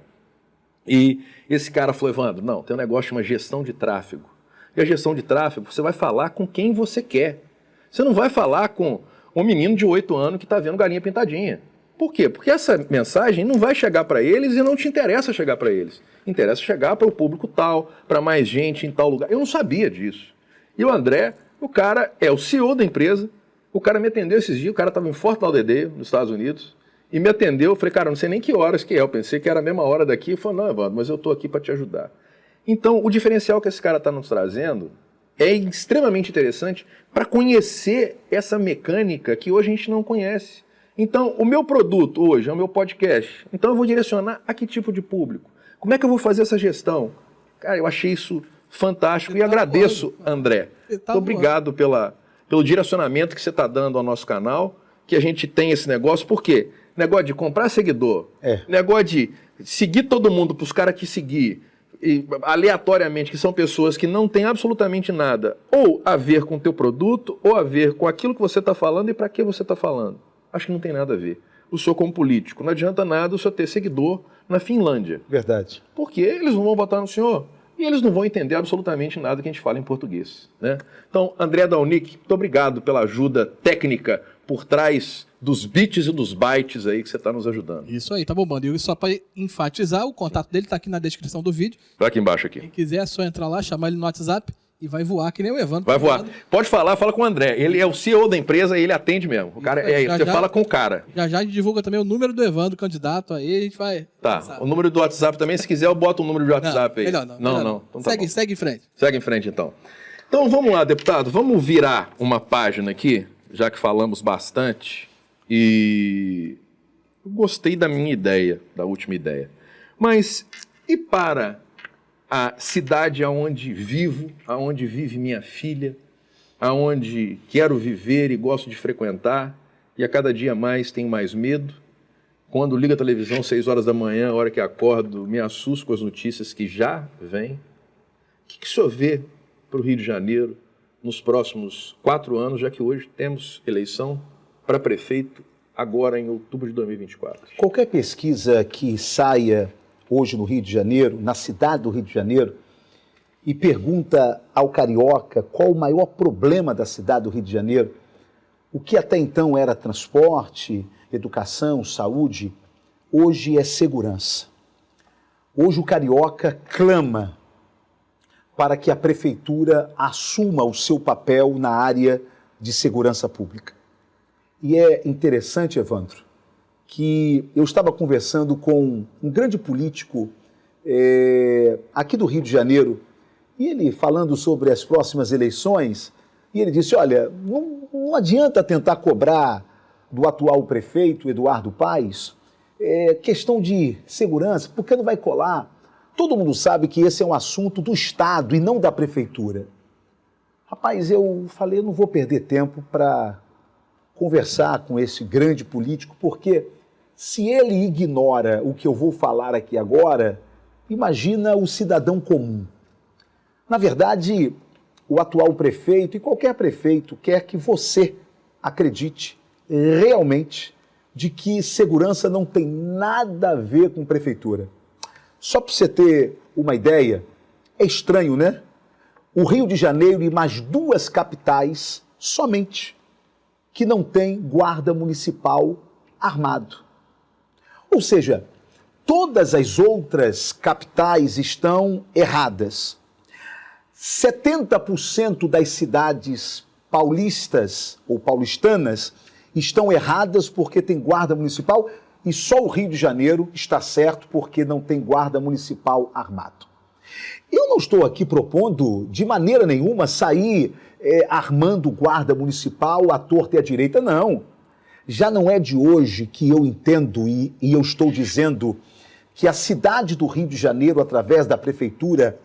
E esse cara falou, Evandro, não, tem um negócio chamado gestão de tráfego. E a gestão de tráfego, você vai falar com quem você quer. Você não vai falar com um menino de 8 anos que está vendo Galinha Pintadinha. Por quê? Porque essa mensagem não vai chegar para eles e não te interessa chegar para eles. Interessa chegar para o público tal, para mais gente em tal lugar. Eu não sabia disso. E o André, o cara é o CEO da empresa, o cara me atendeu esses dias, o cara estava em Fort Lauderdale, nos Estados Unidos, e me atendeu, eu falei, cara, não sei nem que horas que é, eu pensei que era a mesma hora daqui, ele falou, não, Evandro, mas eu estou aqui para te ajudar. Então, o diferencial que esse cara está nos trazendo é extremamente interessante para conhecer essa mecânica que hoje a gente não conhece. Então, o meu produto hoje é o meu podcast, então eu vou direcionar a que tipo de público? Como é que eu vou fazer essa gestão? Cara, eu achei isso fantástico e agradeço, André. Muito obrigado pelo direcionamento que você está dando ao nosso canal, que a gente tem esse negócio, por quê? Negócio de comprar seguidor, negócio de seguir todo mundo para os caras que seguir, e, aleatoriamente, que são pessoas que não têm absolutamente nada ou a ver com o teu produto, ou a ver com aquilo que você está falando e para que você está falando. Acho que não tem nada a ver. O senhor como político, não adianta nada o senhor ter seguidor na Finlândia. Verdade. Porque eles não vão votar no senhor e eles não vão entender absolutamente nada que a gente fala em português, né? Então, André da Unic, muito obrigado pela ajuda técnica por trás dos bits e dos bytes aí que você está nos ajudando. Isso aí, tá bombando. E só para enfatizar, o contato dele tá aqui na descrição do vídeo. Tá aqui embaixo aqui. Quem quiser é só entrar lá, chamar ele no WhatsApp e vai voar que nem o Evandro. Vai voar. Pode falar, fala com o André. Ele é o CEO da empresa e ele atende mesmo. O cara você fala com o cara. Já divulga também o número do Evandro, candidato aí, a gente vai... Tá, lançar. O número do WhatsApp também, se quiser eu boto o número do WhatsApp aí. Melhor não. Não. Então tá segue em frente. Segue em frente então. Então vamos lá, deputado, vamos virar uma página aqui, já que falamos bastante, e eu gostei da minha ideia, da última ideia. Mas e para a cidade aonde vivo, aonde vive minha filha, aonde quero viver e gosto de frequentar, e a cada dia mais tenho mais medo? Quando ligo a televisão, 6 horas da manhã, a hora que acordo, me assusto com as notícias que já vêm. O que o senhor vê para o Rio de Janeiro nos próximos 4 anos, já que hoje temos eleição para prefeito agora em outubro de 2024? Qualquer pesquisa que saia hoje no Rio de Janeiro, na cidade do Rio de Janeiro, e pergunta ao carioca qual o maior problema da cidade do Rio de Janeiro, o que até então era transporte, educação, saúde, hoje é segurança. Hoje o carioca clama para que a prefeitura assuma o seu papel na área de segurança pública. E é interessante, Evandro, que eu estava conversando com um grande político aqui do Rio de Janeiro, e ele falando sobre as próximas eleições, e ele disse, olha, não adianta tentar cobrar do atual prefeito, Eduardo Paes, questão de segurança, porque não vai colar. Todo mundo sabe que esse é um assunto do Estado e não da prefeitura. Rapaz, eu falei, eu não vou perder tempo para conversar com esse grande político, porque se ele ignora o que eu vou falar aqui agora, imagina o cidadão comum. Na verdade, o atual prefeito e qualquer prefeito quer que você acredite realmente de que segurança não tem nada a ver com prefeitura. Só para você ter uma ideia, é estranho, né? O Rio de Janeiro e mais 2 capitais somente que não tem guarda municipal armado. Ou seja, todas as outras capitais estão erradas. 70% das cidades paulistas ou paulistanas estão erradas porque tem guarda municipal e só o Rio de Janeiro está certo porque não tem guarda municipal armado. Eu não estou aqui propondo de maneira nenhuma sair armando guarda municipal à torta e à direita, não. Já não é de hoje que eu entendo e eu estou dizendo que a cidade do Rio de Janeiro, através da prefeitura,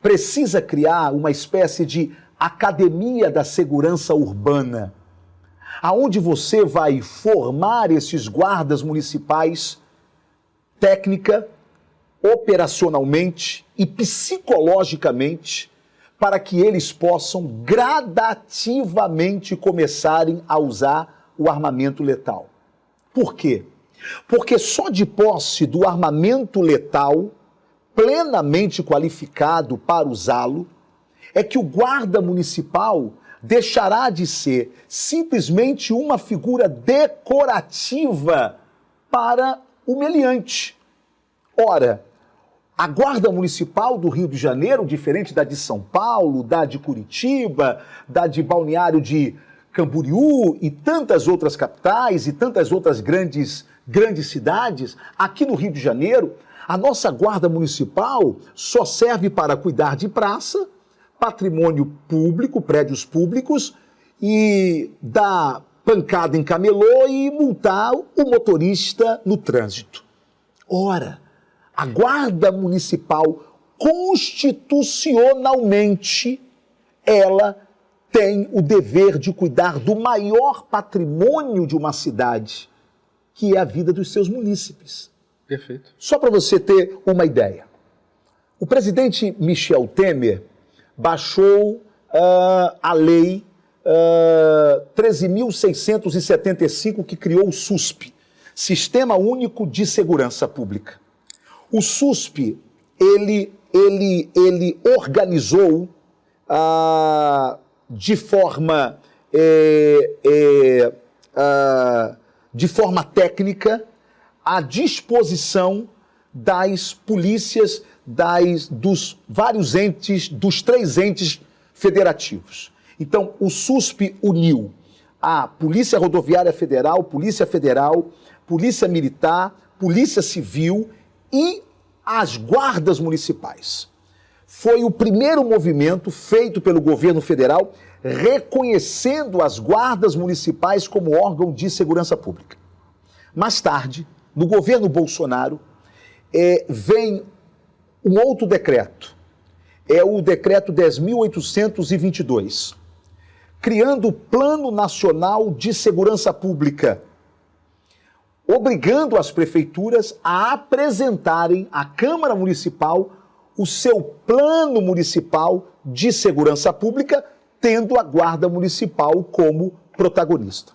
precisa criar uma espécie de academia da segurança urbana, aonde você vai formar esses guardas municipais técnica, operacionalmente e psicologicamente, para que eles possam gradativamente começarem a usar o armamento letal. Por quê? Porque só de posse do armamento letal, plenamente qualificado para usá-lo, é que o guarda municipal deixará de ser simplesmente uma figura decorativa para o meliante. Ora, a Guarda Municipal do Rio de Janeiro, diferente da de São Paulo, da de Curitiba, da de Balneário de Camboriú e tantas outras capitais e tantas outras grandes cidades, aqui no Rio de Janeiro, a nossa Guarda Municipal só serve para cuidar de praça, patrimônio público, prédios públicos, e dar pancada em camelô e multar o motorista no trânsito. Ora, a Guarda Municipal, constitucionalmente, ela tem o dever de cuidar do maior patrimônio de uma cidade, que é a vida dos seus munícipes. Perfeito. Só para você ter uma ideia. O presidente Michel Temer baixou a lei 13.675, que criou o SUSP, Sistema Único de Segurança Pública. O SUSP, ele organizou de forma técnica a disposição das polícias dos vários entes, dos 3 entes federativos. Então, o SUSP uniu a Polícia Rodoviária Federal, Polícia Federal, Polícia Militar, Polícia Civil e as guardas municipais. Foi o primeiro movimento feito pelo governo federal reconhecendo as guardas municipais como órgão de segurança pública. Mais tarde, no governo Bolsonaro, vem um outro decreto, é o decreto 10.822, criando o Plano Nacional de Segurança Pública, obrigando as prefeituras a apresentarem à Câmara Municipal o seu plano municipal de segurança pública, tendo a Guarda Municipal como protagonista.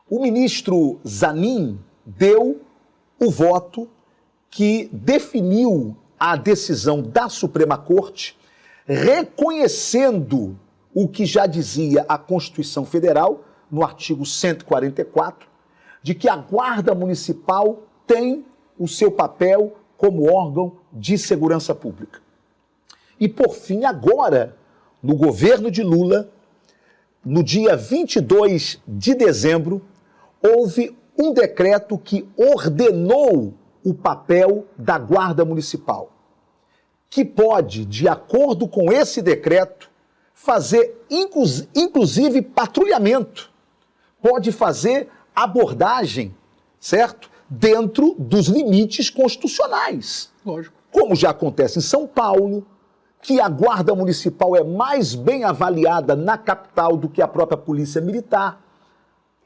O ministro Zanin deu o voto que definiu a decisão da Suprema Corte, reconhecendo o que já dizia a Constituição Federal, no artigo 144, de que a Guarda Municipal tem o seu papel como órgão de segurança pública. E, por fim, agora, no governo de Lula, no dia 22 de dezembro, houve um decreto que ordenou o papel da Guarda Municipal, que pode, de acordo com esse decreto, fazer inclusive patrulhamento, pode fazer abordagem, certo? Dentro dos limites constitucionais. Lógico. Como já acontece em São Paulo, que a Guarda Municipal é mais bem avaliada na capital do que a própria Polícia Militar.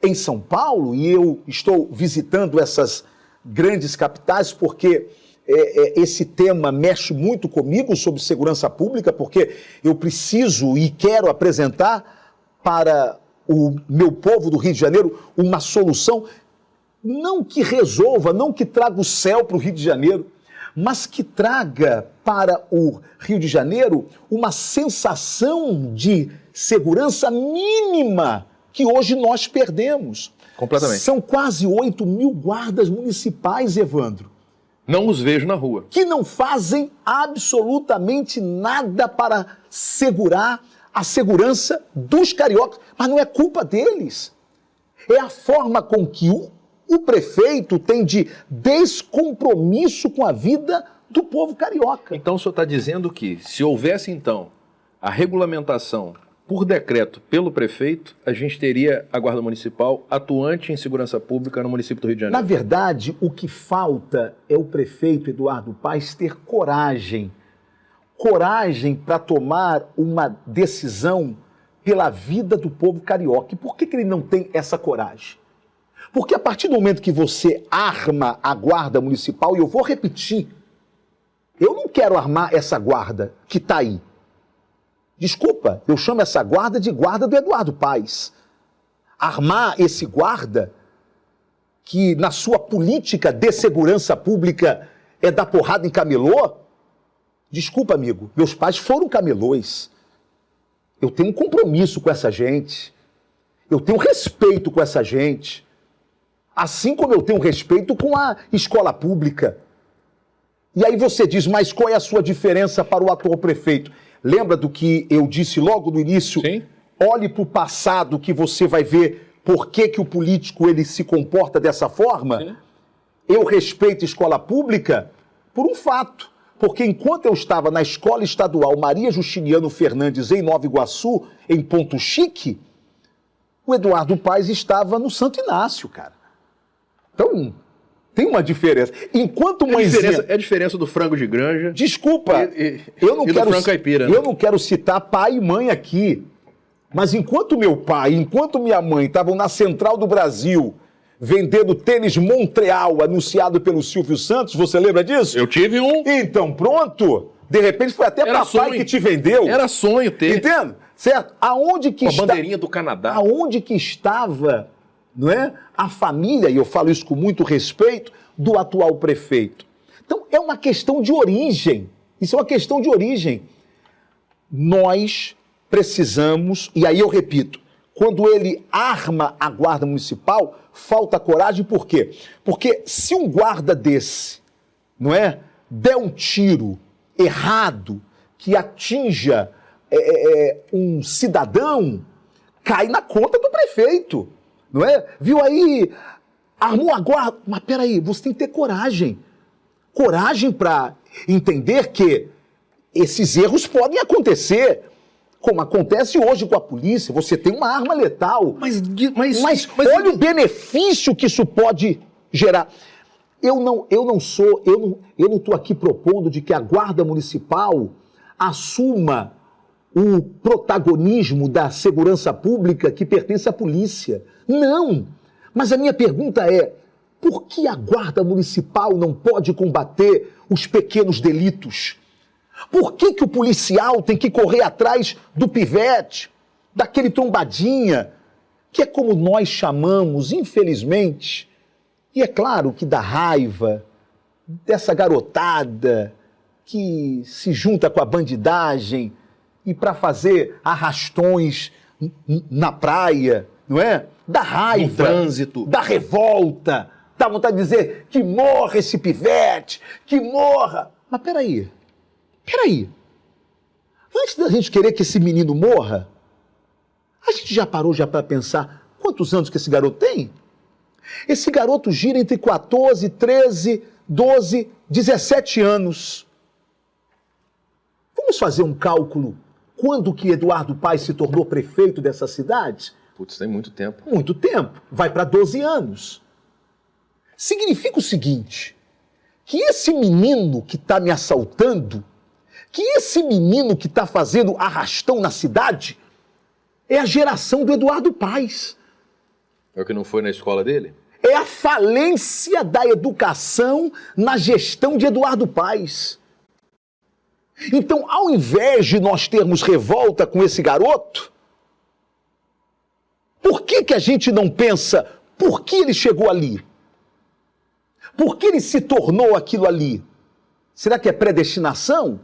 Em São Paulo, e eu estou visitando essas grandes capitais porque esse tema mexe muito comigo sobre segurança pública, porque eu preciso e quero apresentar para o meu povo do Rio de Janeiro uma solução, não que resolva, não que traga o céu para o Rio de Janeiro, mas que traga para o Rio de Janeiro uma sensação de segurança mínima que hoje nós perdemos. Completamente. São quase 8.000 guardas municipais, Evandro. Não os vejo na rua. Que não fazem absolutamente nada para segurar a segurança dos cariocas. Mas não é culpa deles. É a forma com que o prefeito tem de descompromisso com a vida do povo carioca. Então o senhor está dizendo que se houvesse, então, a regulamentação por decreto, pelo prefeito, a gente teria a Guarda Municipal atuante em segurança pública no município do Rio de Na Janeiro. verdade, o que falta é o prefeito Eduardo Paes ter coragem. Coragem para tomar uma decisão pela vida do povo carioca. E por que ele não tem essa coragem? Porque a partir do momento que você arma a Guarda Municipal, e eu vou repetir, eu não quero armar essa guarda que está aí. Desculpa, eu chamo essa guarda de guarda do Eduardo Paes. Armar esse guarda que na sua política de segurança pública é dar porrada em camelô? Desculpa, amigo, meus pais foram camelôs. Eu tenho um compromisso com essa gente. Eu tenho respeito com essa gente. Assim como eu tenho respeito com a escola pública. E aí você diz, mas qual é a sua diferença para o atual prefeito? Lembra do que eu disse logo no início? Sim. Olhe para o passado que você vai ver por que o político ele se comporta dessa forma. Sim. Eu respeito a escola pública por um fato. Porque enquanto eu estava na escola estadual Maria Justiniano Fernandes, em Nova Iguaçu, em Ponto Chique, o Eduardo Paes estava no Santo Inácio, cara. Então, tem uma diferença. Enquanto mãezinha... É a diferença do frango de granja. Desculpa, e eu não do quero, frango caipira, né? eu não quero citar pai e mãe aqui, mas enquanto meu pai, enquanto minha mãe estavam na Central do Brasil vendendo tênis Montreal anunciado pelo Silvio Santos, você lembra disso? Eu tive um. Então, pronto. De repente foi até Era papai sonho. que te vendeu. Era sonho ter. Entende? Certo? Aonde que Com a está... bandeirinha do Canadá. Aonde que estava, não é, a família, e eu falo isso com muito respeito, do atual prefeito? Então, é uma questão de origem. Isso é uma questão de origem. Nós precisamos, e aí eu repito, quando ele arma a Guarda Municipal, falta coragem, por quê? Porque se um guarda desse, não é, der um tiro errado que atinja um cidadão, cai na conta do prefeito, não é? Viu aí, armou a guarda, mas peraí, você tem que ter coragem. Coragem para entender que esses erros podem acontecer, como acontece hoje com a polícia, você tem uma arma letal. Mas olha o benefício que isso pode gerar. Eu não estou aqui propondo de que a Guarda Municipal assuma o protagonismo da segurança pública que pertence à polícia. Não! Mas a minha pergunta é, por que a Guarda Municipal não pode combater os pequenos delitos? Por que o policial tem que correr atrás do pivete, daquele trombadinha, que é como nós chamamos, infelizmente, e é claro que dá raiva dessa garotada que se junta com a bandidagem e para fazer arrastões na praia, não é? Dá raiva, no trânsito, dá revolta, dá vontade de dizer que morra esse pivete, que morra. Mas peraí, antes da gente querer que esse menino morra, a gente já parou para pensar quantos anos que esse garoto tem? Esse garoto gira entre 14, 13, 12, 17 anos. Vamos fazer um cálculo. Quando que Eduardo Paes se tornou prefeito dessa cidade? Putz, tem muito tempo. Muito tempo. Vai para 12 anos. Significa o seguinte, que esse menino que está me assaltando, que esse menino que está fazendo arrastão na cidade, é a geração do Eduardo Paes. É o que não foi na escola dele? É a falência da educação na gestão de Eduardo Paes. Então, ao invés de nós termos revolta com esse garoto, por que a gente não pensa por que ele chegou ali? Por que ele se tornou aquilo ali? Será que é predestinação?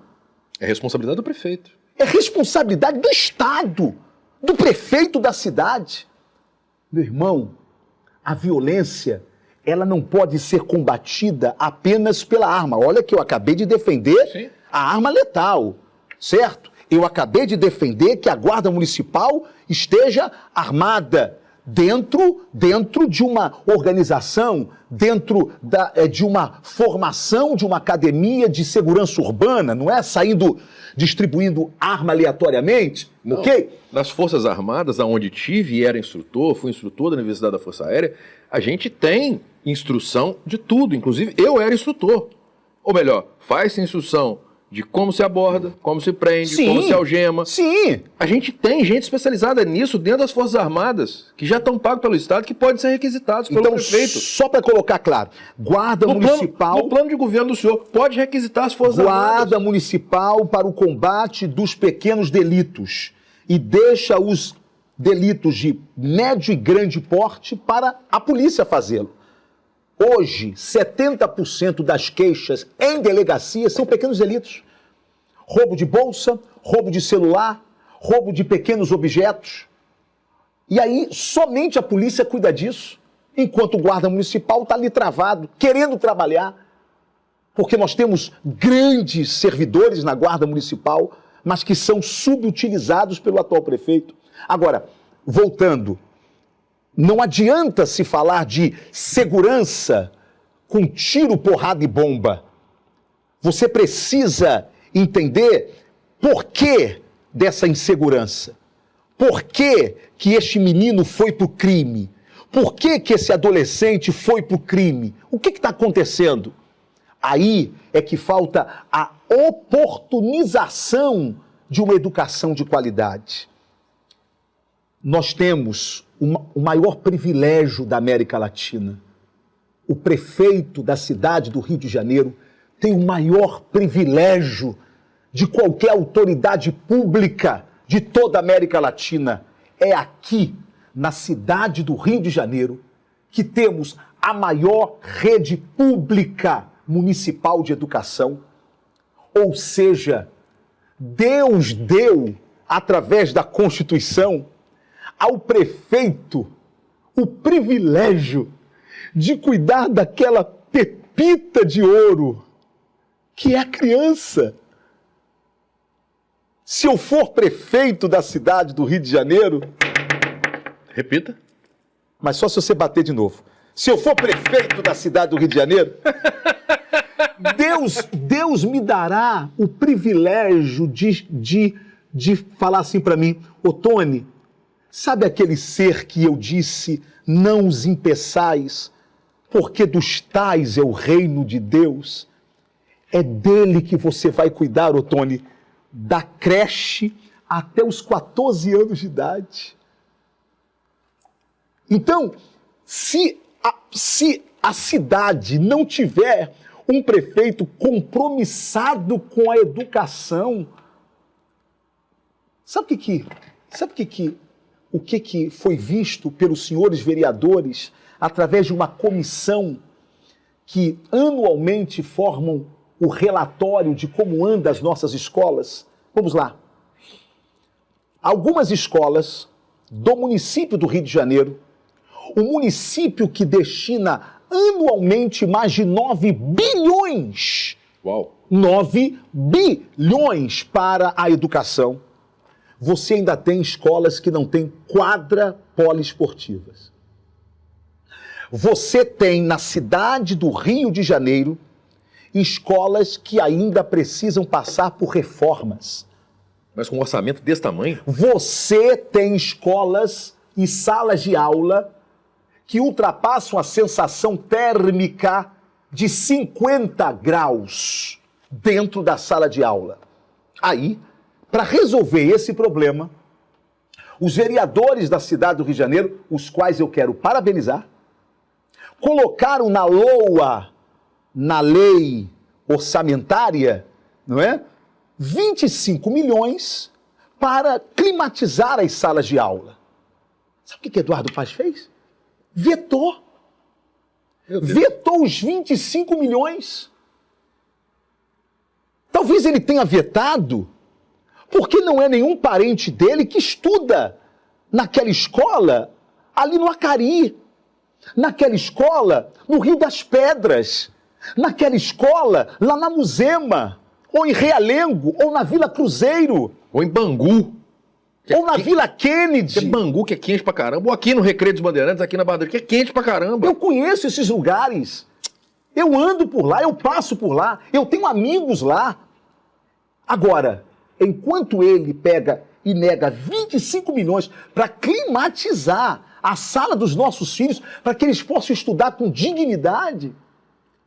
É responsabilidade do prefeito. É responsabilidade do Estado, do prefeito da cidade. Meu irmão, a violência, ela não pode ser combatida apenas pela arma. Olha que eu acabei de defender Sim. a arma letal, certo? Eu acabei de defender que a Guarda Municipal esteja armada, dentro de uma organização, dentro de uma formação de uma academia de segurança urbana, não é saindo distribuindo arma aleatoriamente, Não. ok? Nas Forças Armadas, onde tive e era instrutor, fui instrutor da Universidade da Força Aérea, a gente tem instrução de tudo, inclusive eu era instrutor. Ou melhor, faz-se instrução de como se aborda, como se prende, Sim, como se algema. Sim. A gente tem gente especializada nisso dentro das Forças Armadas, que já estão pagos pelo Estado, que podem ser requisitados pelo Então, prefeito. só para colocar claro, Guarda Municipal... No plano de governo do senhor, pode requisitar as Forças Armadas. Guarda Municipal para o combate dos pequenos delitos e deixa os delitos de médio e grande porte para a polícia fazê-lo. Hoje, 70% das queixas em delegacia são pequenos delitos. Roubo de bolsa, roubo de celular, roubo de pequenos objetos. E aí, somente a polícia cuida disso, enquanto o guarda municipal está ali travado, querendo trabalhar. Porque nós temos grandes servidores na guarda municipal, mas que são subutilizados pelo atual prefeito. Agora, voltando... Não adianta se falar de segurança com tiro, porrada e bomba. Você precisa entender por que dessa insegurança. Por que que este menino foi para o crime? Por que que esse adolescente foi para o crime? O que está acontecendo? Aí é que falta a oportunização de uma educação de qualidade. Nós temos o maior privilégio da América Latina. O prefeito da cidade do Rio de Janeiro tem o maior privilégio de qualquer autoridade pública de toda a América Latina. É aqui, na cidade do Rio de Janeiro, que temos a maior rede pública municipal de educação. Ou seja, Deus deu, através da Constituição, ao prefeito o privilégio de cuidar daquela pepita de ouro que é a criança. Se eu for prefeito da cidade do Rio de Janeiro... Repita. Mas só se você bater de novo. Se eu for prefeito da cidade do Rio de Janeiro, Deus me dará o privilégio de falar assim para mim: ô Tony, sabe aquele ser que eu disse, não os impeçais, porque dos tais é o reino de Deus? É dele que você vai cuidar, ô Tony, da creche até os 14 anos de idade. Então, se a cidade não tiver um prefeito compromissado com a educação, sabe o que foi visto pelos senhores vereadores através de uma comissão que anualmente formam o relatório de como andam as nossas escolas? Vamos lá. Algumas escolas do município do Rio de Janeiro, o município que destina anualmente mais de 9 bilhões, Uau. 9 bilhões para a educação. Você ainda tem escolas que não têm quadra poliesportivas. Você tem na cidade do Rio de Janeiro escolas que ainda precisam passar por reformas. Mas com um orçamento desse tamanho? Você tem escolas e salas de aula que ultrapassam a sensação térmica de 50 graus dentro da sala de aula. Aí, para resolver esse problema, os vereadores da cidade do Rio de Janeiro, os quais eu quero parabenizar, colocaram na LOA, na lei orçamentária, não é? 25 milhões para climatizar as salas de aula. Sabe o que Eduardo Paes fez? Vetou. Vetou os 25 milhões. Talvez ele tenha vetado porque não é nenhum parente dele que estuda naquela escola ali no Acari, naquela escola no Rio das Pedras, naquela escola lá na Muzema, ou em Realengo, ou na Vila Cruzeiro. Ou em Bangu. Ou na Vila Kennedy. Tem Bangu, que é quente pra caramba. Ou aqui no Recreio dos Bandeirantes, aqui na Bandeira, que é quente pra caramba. Eu conheço esses lugares. Eu ando por lá, eu passo por lá, eu tenho amigos lá. Agora, enquanto ele pega e nega 25 milhões para climatizar a sala dos nossos filhos, para que eles possam estudar com dignidade,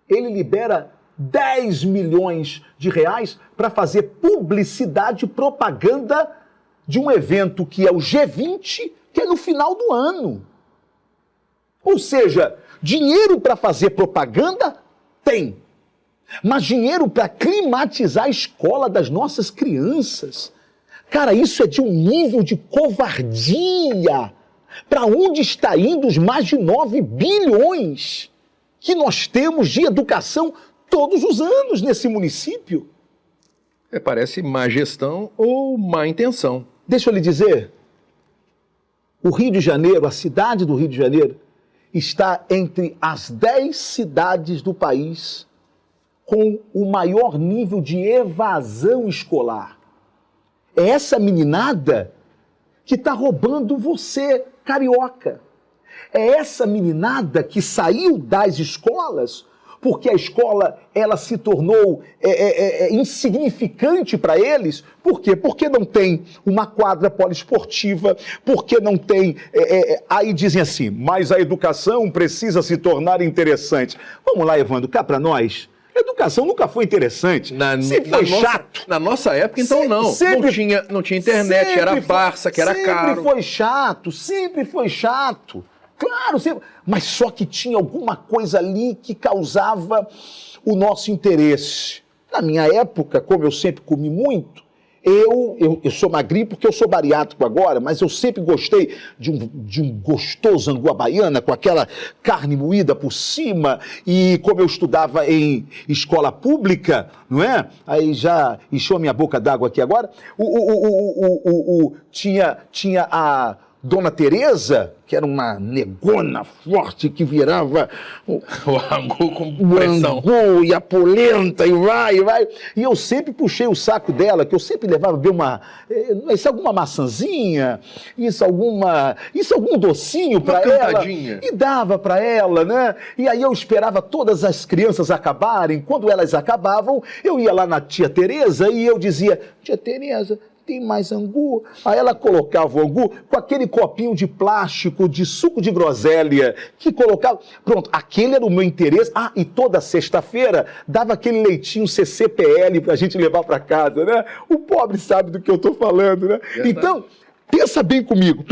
ele libera 10 milhões de reais para fazer publicidade e propaganda de um evento que é o G20, que é no final do ano. Ou seja, dinheiro para fazer propaganda tem, mas dinheiro para climatizar a escola das nossas crianças. Cara, isso é de um nível de covardia. Para onde está indo os mais de 9 bilhões que nós temos de educação todos os anos nesse município? Parece má gestão ou má intenção. Deixa eu lhe dizer, o Rio de Janeiro, a cidade do Rio de Janeiro, está entre as 10 cidades do país com o maior nível de evasão escolar. É essa meninada que está roubando você, carioca. É essa meninada que saiu das escolas porque a escola ela se tornou insignificante para eles. Por quê? Porque não tem uma quadra poliesportiva, porque não tem... aí dizem assim, mas a educação precisa se tornar interessante. Vamos lá, Evandro, cá para nós. A educação nunca foi interessante. Sempre foi chato. Na nossa época, então, não. Não tinha internet, era Barça, que era caro. Sempre foi chato. Claro, sempre. Mas só que tinha alguma coisa ali que causava o nosso interesse. Na minha época, como eu sempre comi muito, eu sou magrinho porque eu sou bariátrico agora, mas eu sempre gostei de um gostoso angu à baiana, com aquela carne moída por cima, e como eu estudava em escola pública, não é? Aí já encheu a minha boca d'água aqui agora, tinha a Dona Tereza, que era uma negona forte que virava o angu com pressão. O angu e a polenta e vai. E eu sempre puxei o saco dela, que eu sempre levava ver alguma maçãzinha, algum docinho para ela. E dava para ela, né? E aí eu esperava todas as crianças acabarem. Quando elas acabavam, eu ia lá na tia Tereza e eu dizia, tia Tereza, tem mais angu? Aí ela colocava o angu com aquele copinho de plástico de suco de groselha que colocava... Pronto, aquele era o meu interesse. E toda sexta-feira dava aquele leitinho CCPL pra gente levar para casa, né? O pobre sabe do que eu tô falando, né? Então, pensa bem comigo.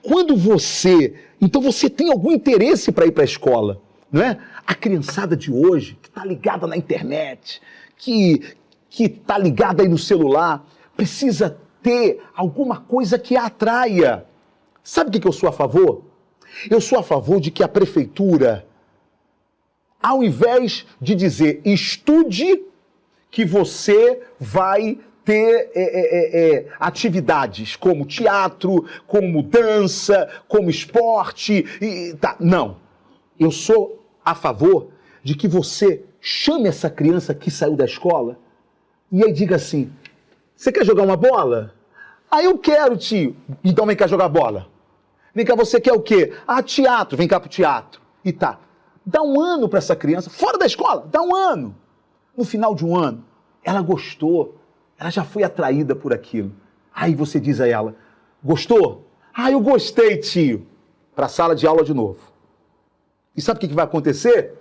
Quando você tem algum interesse para ir para a escola, não é? A criançada de hoje, que tá ligada na internet, que tá ligada aí no celular, precisa ter alguma coisa que a atraia. Sabe o que eu sou a favor? Eu sou a favor de que a prefeitura, ao invés de dizer estude, que você vai ter atividades como teatro, como dança, como esporte. Não. Eu sou a favor de que você chame essa criança que saiu da escola e aí diga assim, você quer jogar uma bola? Eu quero, tio. Então vem cá jogar bola. Vem cá, você quer o quê? Teatro. Vem cá pro teatro. E tá. Dá um ano para essa criança, fora da escola, dá um ano. No final de um ano, ela gostou. Ela já foi atraída por aquilo. Aí você diz a ela, gostou? Eu gostei, tio. Para a sala de aula de novo. E sabe o que vai acontecer?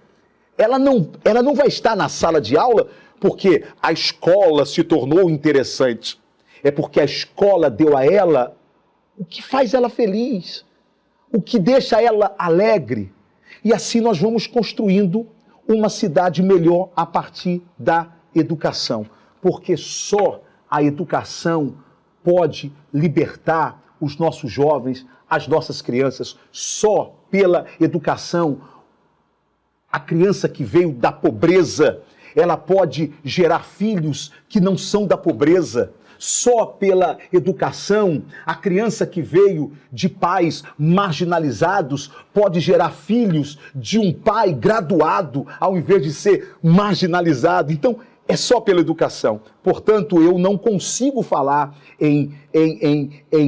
Ela não vai estar na sala de aula porque a escola se tornou interessante. É porque a escola deu a ela o que faz ela feliz, o que deixa ela alegre. E assim nós vamos construindo uma cidade melhor a partir da educação. Porque só a educação pode libertar os nossos jovens, as nossas crianças. Só pela educação, a criança que veio da pobreza, ela pode gerar filhos que não são da pobreza. Só pela educação, a criança que veio de pais marginalizados pode gerar filhos de um pai graduado, ao invés de ser marginalizado. Então, é só pela educação. Portanto, eu não consigo falar em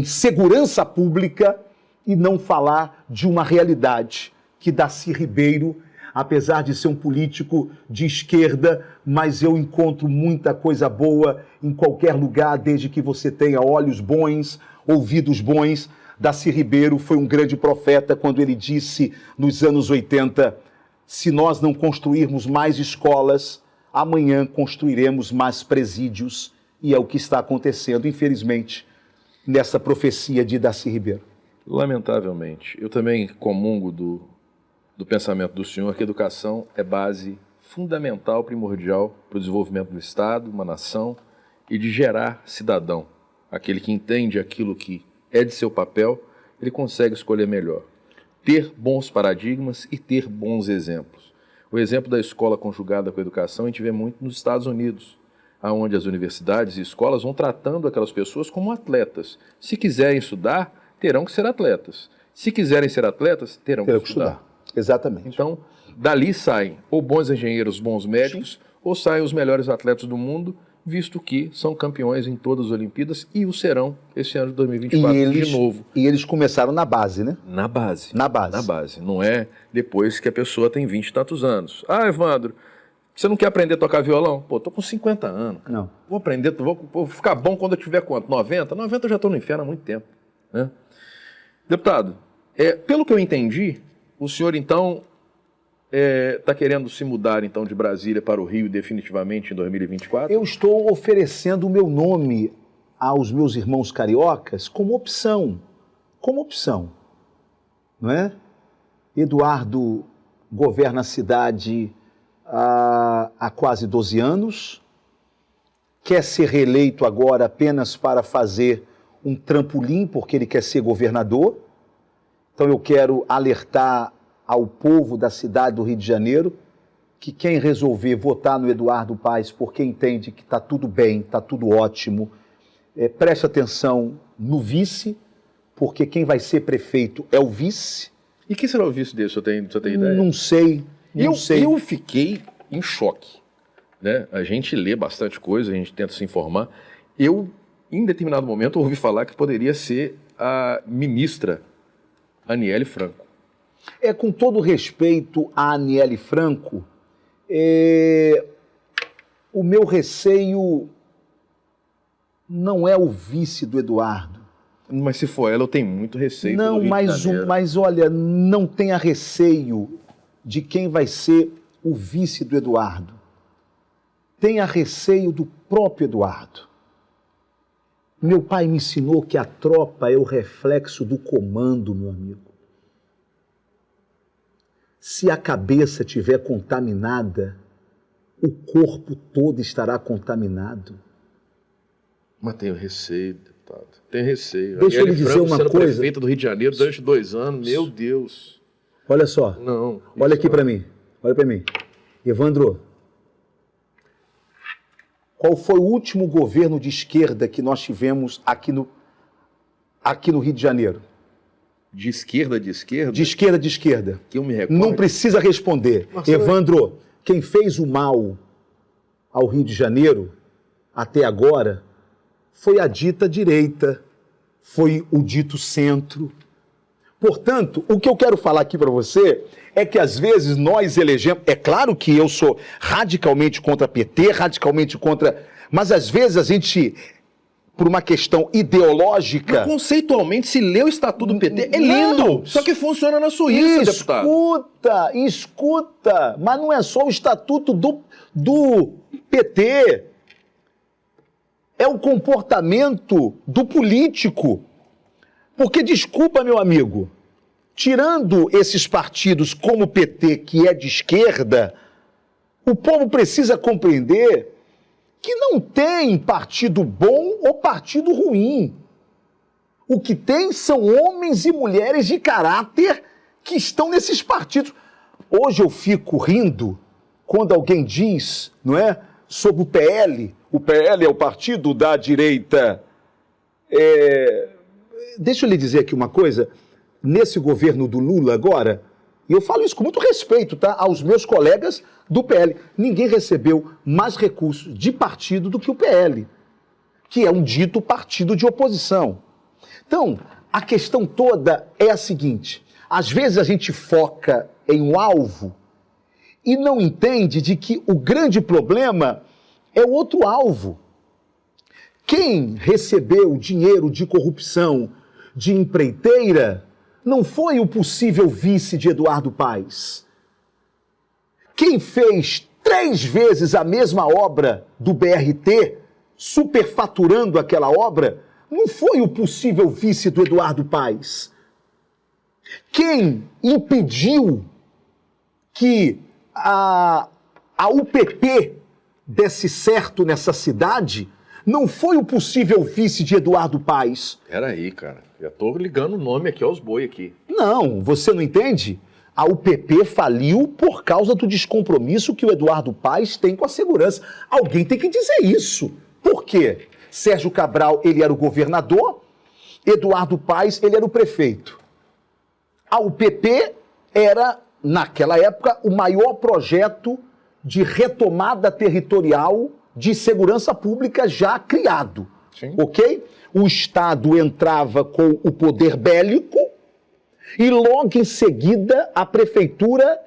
segurança pública e não falar de uma realidade que Darcy Ribeiro, apesar de ser um político de esquerda, mas eu encontro muita coisa boa em qualquer lugar, desde que você tenha olhos bons, ouvidos bons. Darcy Ribeiro foi um grande profeta quando ele disse, nos anos 80, se nós não construirmos mais escolas, amanhã construiremos mais presídios. E é o que está acontecendo, infelizmente, nessa profecia de Darcy Ribeiro. Lamentavelmente. Eu também comungo do pensamento do senhor que a educação é base fundamental, primordial para o desenvolvimento do Estado, uma nação e de gerar cidadão. Aquele que entende aquilo que é de seu papel, ele consegue escolher melhor. Ter bons paradigmas e ter bons exemplos. O exemplo da escola conjugada com a educação a gente vê muito nos Estados Unidos, onde as universidades e escolas vão tratando aquelas pessoas como atletas. Se quiserem estudar, terão que ser atletas. Se quiserem ser atletas, terão que estudar. Exatamente. Então, dali saem ou bons engenheiros, bons médicos, sim, ou saem os melhores atletas do mundo, visto que são campeões em todas as Olimpíadas e o serão esse ano de 2024 de novo. E eles começaram na base, né? Na base. Na base. Na base. Não é depois que a pessoa tem 20 e tantos anos. Ah, Evandro, você não quer aprender a tocar violão? Pô, tô com 50 anos. Não. Vou aprender, vou ficar bom quando eu tiver quanto? 90? 90 eu já tô no inferno há muito tempo. Né? Deputado, pelo que eu entendi, o senhor então está querendo se mudar então de Brasília para o Rio definitivamente em 2024? Eu estou oferecendo o meu nome aos meus irmãos cariocas como opção. Como opção. Não é? Eduardo governa a cidade há quase 12 anos, quer ser reeleito agora apenas para fazer um trampolim, porque ele quer ser governador. Então eu quero alertar ao povo da cidade do Rio de Janeiro que quem resolver votar no Eduardo Paes porque entende que está tudo bem, está tudo ótimo, preste atenção no vice, porque quem vai ser prefeito é o vice. E quem será o vice dele? O senhor tem ideia? Não sei. Eu fiquei em choque. Né? A gente lê bastante coisa, a gente tenta se informar. Eu, em determinado momento, ouvi falar que poderia ser a ministra Aniele Franco. Com todo respeito a Aniele Franco, o meu receio não é o vice do Eduardo. Mas se for ela, eu tenho muito receio. Não, mas olha, não tenha receio de quem vai ser o vice do Eduardo. Tenha receio do próprio Eduardo. Meu pai me ensinou que a tropa é o reflexo do comando, meu amigo. Se a cabeça estiver contaminada, o corpo todo estará contaminado. Mas tenho receio, deputado. Tenho receio. Deixa eu lhe dizer uma sendo coisa. Prefeita do Rio de Janeiro durante 2 anos, meu Deus. Olha só. Não. Olha aqui para mim. Olha para mim. Evandro, qual foi o último governo de esquerda que nós tivemos aqui no Rio de Janeiro? De esquerda? De esquerda. Que eu me recordo. Não precisa responder. Evandro, quem fez o mal ao Rio de Janeiro até agora foi a dita direita, foi o dito centro. Portanto, o que eu quero falar aqui para você é que às vezes nós elegemos... É claro que eu sou radicalmente contra PT, radicalmente contra... Mas às vezes a gente... por uma questão ideológica... Mas conceitualmente, se lê o Estatuto do PT, é lindo. Só que funciona na Suíça, deputado. Escuta. Mas não é só o Estatuto do PT. É o comportamento do político. Porque, desculpa, meu amigo, tirando esses partidos como o PT, que é de esquerda, o povo precisa compreender que não tem partido bom ou partido ruim. O que tem são homens e mulheres de caráter que estão nesses partidos. Hoje eu fico rindo quando alguém diz, não é, sobre o PL. O PL é o partido da direita. Deixa eu lhe dizer aqui uma coisa. Nesse governo do Lula agora, E eu falo isso com muito respeito, tá? Aos meus colegas do PL. Ninguém recebeu mais recursos de partido do que o PL, que é um dito partido de oposição. Então, a questão toda é a seguinte: às vezes a gente foca em um alvo e não entende de que o grande problema é o outro alvo. Quem recebeu dinheiro de corrupção de empreiteira não foi o possível vice de Eduardo Paes. Quem fez 3 vezes a mesma obra do BRT, superfaturando aquela obra, não foi o possível vice do Eduardo Paes. Quem impediu que a UPP desse certo nessa cidade não foi o possível vice de Eduardo Paes. Peraí, cara. Já tô ligando o nome aqui aos boi aqui. Não, você não entende? A UPP faliu por causa do descompromisso que o Eduardo Paes tem com a segurança. Alguém tem que dizer isso. Por quê? Sérgio Cabral, ele era o governador, Eduardo Paes, ele era o prefeito. A UPP era, naquela época, o maior projeto de retomada territorial de segurança pública já criado. Sim. Ok? O Estado entrava com o poder bélico e logo em seguida a prefeitura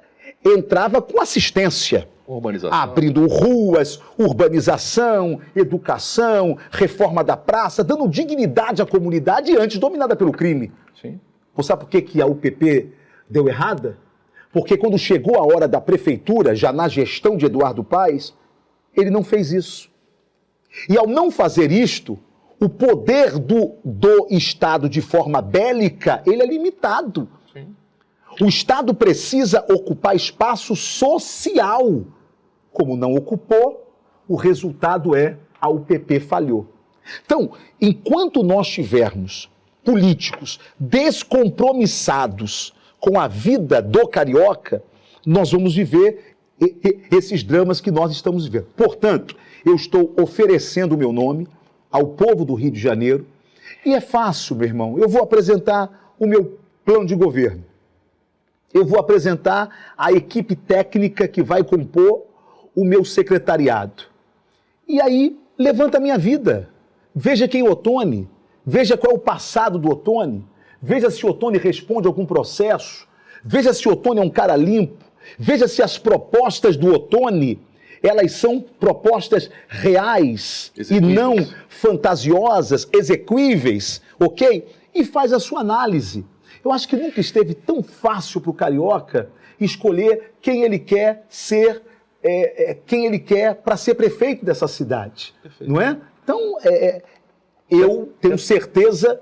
entrava com assistência. Urbanização. Abrindo ruas, urbanização, educação, reforma da praça, dando dignidade à comunidade antes dominada pelo crime. Sim. Você sabe por que a UPP deu errada? Porque quando chegou a hora da prefeitura, já na gestão de Eduardo Paes, ele não fez isso. E ao não fazer isto, o poder do Estado de forma bélica, ele é limitado. Sim. O Estado precisa ocupar espaço social. Como não ocupou, o resultado é a UPP falhou. Então, enquanto nós tivermos políticos descompromissados com a vida do carioca, nós vamos viver esses dramas que nós estamos vivendo. Portanto, eu estou oferecendo o meu nome ao povo do Rio de Janeiro e é fácil, meu irmão. Eu vou apresentar o meu plano de governo. Eu vou apresentar a equipe técnica que vai compor o meu secretariado. E aí, levanta a minha vida. Veja quem é Ottoni. Veja qual é o passado do Ottoni. Veja se Ottoni responde a algum processo. Veja se Ottoni é um cara limpo. Veja se as propostas do Ottoni, elas são propostas reais e não fantasiosas, execuíveis, ok? E faz a sua análise. Eu acho que nunca esteve tão fácil para o carioca escolher quem ele quer ser, quem ele quer para ser prefeito dessa cidade. Perfeito. Não é? Então, eu tenho certeza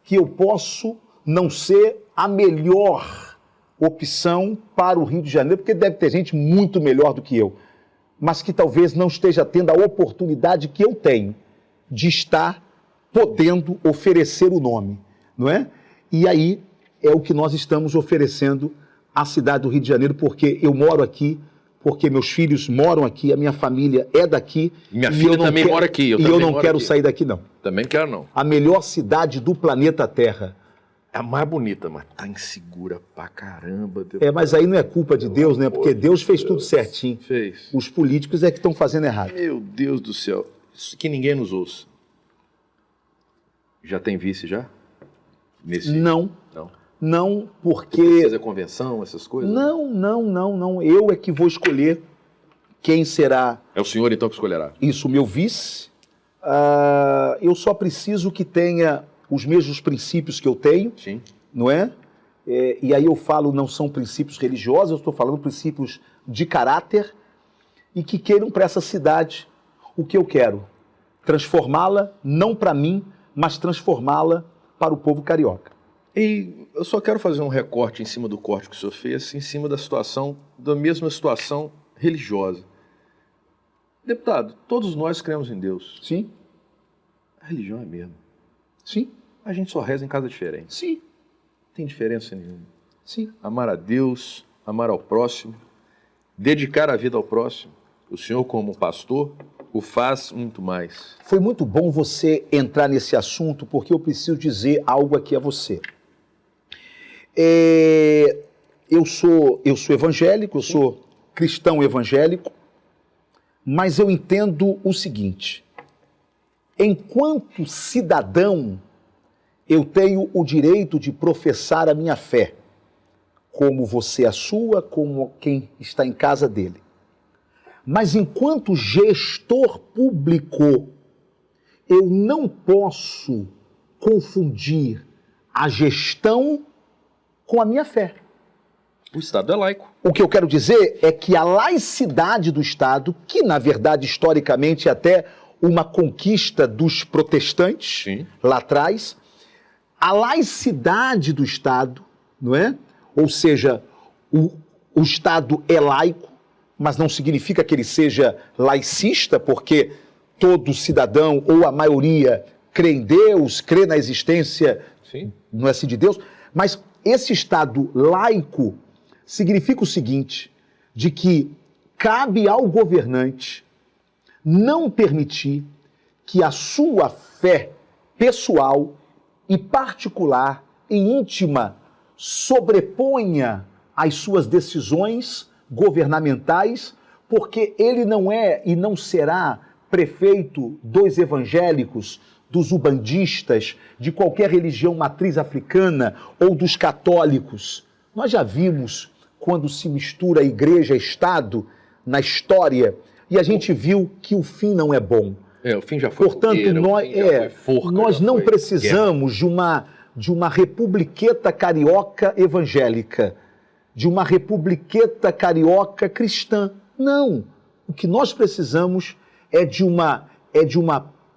que eu posso não ser a melhor opção para o Rio de Janeiro, porque deve ter gente muito melhor do que eu, mas que talvez não esteja tendo a oportunidade que eu tenho de estar podendo oferecer o nome, não é? E aí é o que nós estamos oferecendo à cidade do Rio de Janeiro, porque eu moro aqui, porque meus filhos moram aqui, a minha família é daqui. Minha filha também mora aqui. E eu não quero sair daqui, não. Também quero, não. A melhor cidade do planeta Terra. É a mais bonita, mas tá insegura pra caramba. Mas aí não é culpa de Deus, né? Porque Deus fez tudo certinho. Fez. Os políticos é que estão fazendo errado. Meu Deus do céu. Que ninguém nos ouça. Já tem vice já? Não. Não? Não, porque... Fazer convenção, essas coisas? Não. Eu é que vou escolher quem será... É o senhor, então, que escolherá? Isso, o meu vice. Eu só preciso que tenha os mesmos princípios que eu tenho. Sim. Não é? E aí eu falo, não são princípios religiosos, eu estou falando princípios de caráter e que queiram para essa cidade o que eu quero. Transformá-la, não para mim, mas transformá-la para o povo carioca. E eu só quero fazer um recorte em cima do corte que o senhor fez, em cima da situação, da mesma situação religiosa. Deputado, todos nós cremos em Deus. Sim. A religião é mesmo. Sim. A gente só reza em casa diferente. Sim. Não tem diferença nenhuma. Sim. Amar a Deus, amar ao próximo, dedicar a vida ao próximo. O senhor, como pastor, o faz muito mais. Foi muito bom você entrar nesse assunto, porque eu preciso dizer algo aqui a você. Eu sou evangélico, eu sou cristão evangélico, mas eu entendo o seguinte: enquanto cidadão, eu tenho o direito de professar a minha fé, como você a sua, como quem está em casa dele. Mas enquanto gestor público, eu não posso confundir a gestão com a minha fé. O Estado é laico. O que eu quero dizer é que a laicidade do Estado, que na verdade historicamente é até uma conquista dos protestantes, Sim. lá atrás, a laicidade do Estado, não é? Ou seja, o Estado é laico, mas não significa que ele seja laicista, porque todo cidadão ou a maioria crê em Deus, crê na existência, Sim. não é assim, de Deus, mas esse Estado laico significa o seguinte, de que cabe ao governante não permitir que a sua fé pessoal e particular e íntima sobreponha as suas decisões governamentais, porque ele não é e não será prefeito dos evangélicos, dos ubandistas, de qualquer religião matriz africana ou dos católicos. Nós já vimos quando se mistura igreja e Estado na história, e a gente viu que o fim não é bom. O fim já foi. Portanto, nós não precisamos de uma republiqueta carioca evangélica, de uma republiqueta carioca cristã. Não. O que nós precisamos é de uma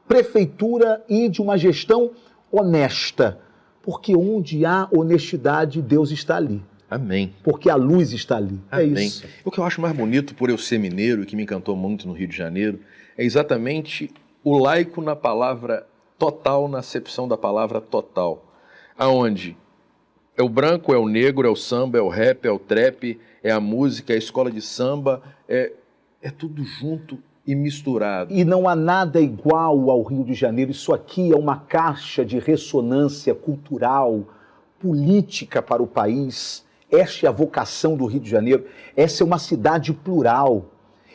prefeitura e de uma gestão honesta, porque onde há honestidade, Deus está ali. Amém. Porque a luz está ali. Amém. É isso. O que eu acho mais bonito, por eu ser mineiro, e que me encantou muito no Rio de Janeiro, é exatamente o laico na palavra total, na acepção da palavra total. Aonde é o branco, é o negro, é o samba, é o rap, é o trap, é a música, é a escola de samba, é tudo junto e misturado. E não há nada igual ao Rio de Janeiro. Isso aqui é uma caixa de ressonância cultural, política para o país. Esta é a vocação do Rio de Janeiro. Essa é uma cidade plural.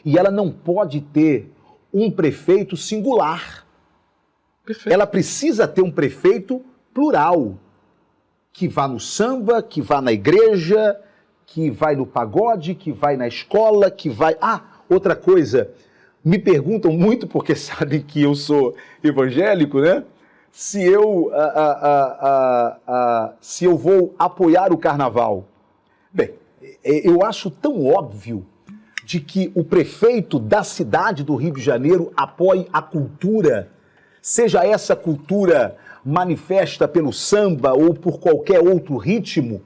E ela não pode ter um prefeito singular. Perfeito. Ela precisa ter um prefeito plural, que vá no samba, que vá na igreja, que vai no pagode, que vai na escola, que vai... outra coisa, me perguntam muito, porque sabem que eu sou evangélico, né? Se eu vou apoiar o carnaval. Bem, eu acho tão óbvio de que o prefeito da cidade do Rio de Janeiro apoie a cultura, seja essa cultura manifesta pelo samba ou por qualquer outro ritmo.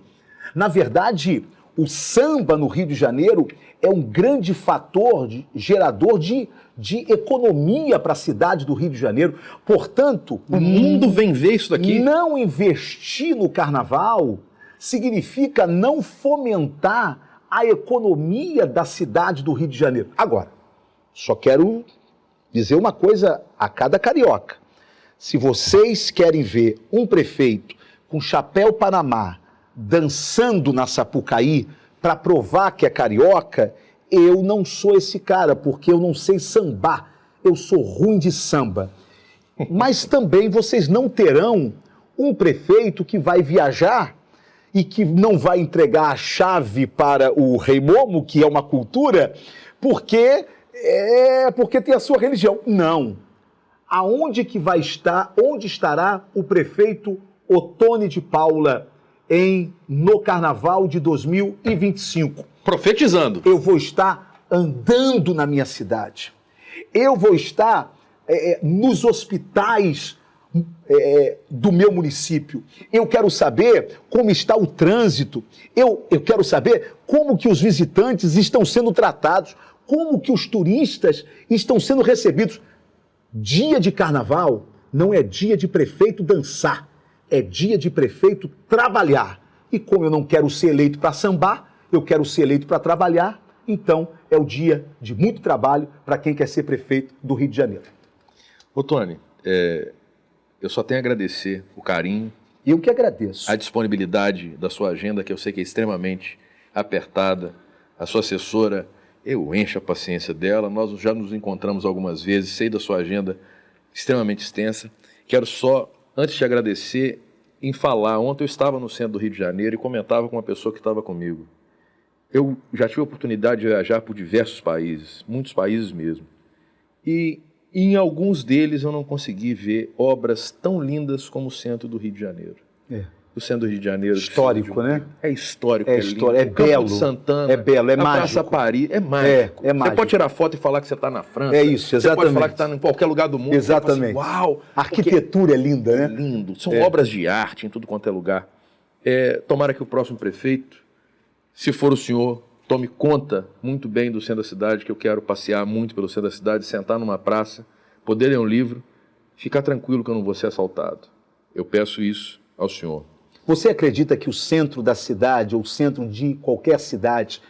Na verdade, o samba no Rio de Janeiro é um grande fator gerador de economia para a cidade do Rio de Janeiro. Portanto, o mundo vem ver isso daqui. Não investir no carnaval significa não fomentar a economia da cidade do Rio de Janeiro. Agora, só quero dizer uma coisa a cada carioca. Se vocês querem ver um prefeito com chapéu Panamá dançando na Sapucaí para provar que é carioca, eu não sou esse cara, porque eu não sei sambar, eu sou ruim de samba. Mas também vocês não terão um prefeito que vai viajar e que não vai entregar a chave para o Rei Momo, que é uma cultura, porque tem a sua religião. Não. Aonde que vai estar, onde estará o prefeito Ottoni de Paula no Carnaval de 2025? Profetizando. Eu vou estar andando na minha cidade. Eu vou estar nos hospitais do meu município. Eu quero saber como está o trânsito. Eu quero saber como que os visitantes estão sendo tratados, como que os turistas estão sendo recebidos. Dia de carnaval não é dia de prefeito dançar, é dia de prefeito trabalhar. E como eu não quero ser eleito para sambar, eu quero ser eleito para trabalhar, então é o dia de muito trabalho para quem quer ser prefeito do Rio de Janeiro. Ottoni, eu só tenho a agradecer o carinho Eu que agradeço. A disponibilidade da sua agenda, que eu sei que é extremamente apertada, a sua assessora, eu encho a paciência dela, nós já nos encontramos algumas vezes, sei da sua agenda extremamente extensa. Quero só, antes de agradecer, em falar, ontem eu estava no centro do Rio de Janeiro e comentava com uma pessoa que estava comigo. Eu já tive a oportunidade de viajar por diversos países, muitos países mesmo, e em alguns deles eu não consegui ver obras tão lindas como o centro do Rio de Janeiro. O centro do Rio de Janeiro... Histórico, né? É histórico, é histórico, lindo. É belo. O Campo de Santana, é belo, é mágico. A Praça Paris, é mágico. É mágico. Você pode tirar foto e falar que você está na França. É isso, exatamente. Você pode falar que está em qualquer lugar do mundo. Exatamente. Assim, uau! A arquitetura é linda, né? É lindo. São obras de arte em tudo quanto é lugar. Tomara que o próximo prefeito, se for o senhor, tome conta muito bem do centro da cidade, que eu quero passear muito pelo centro da cidade, sentar numa praça, poder ler um livro, ficar tranquilo que eu não vou ser assaltado. Eu peço isso ao senhor. Você acredita que o centro da cidade, ou o centro de qualquer cidade,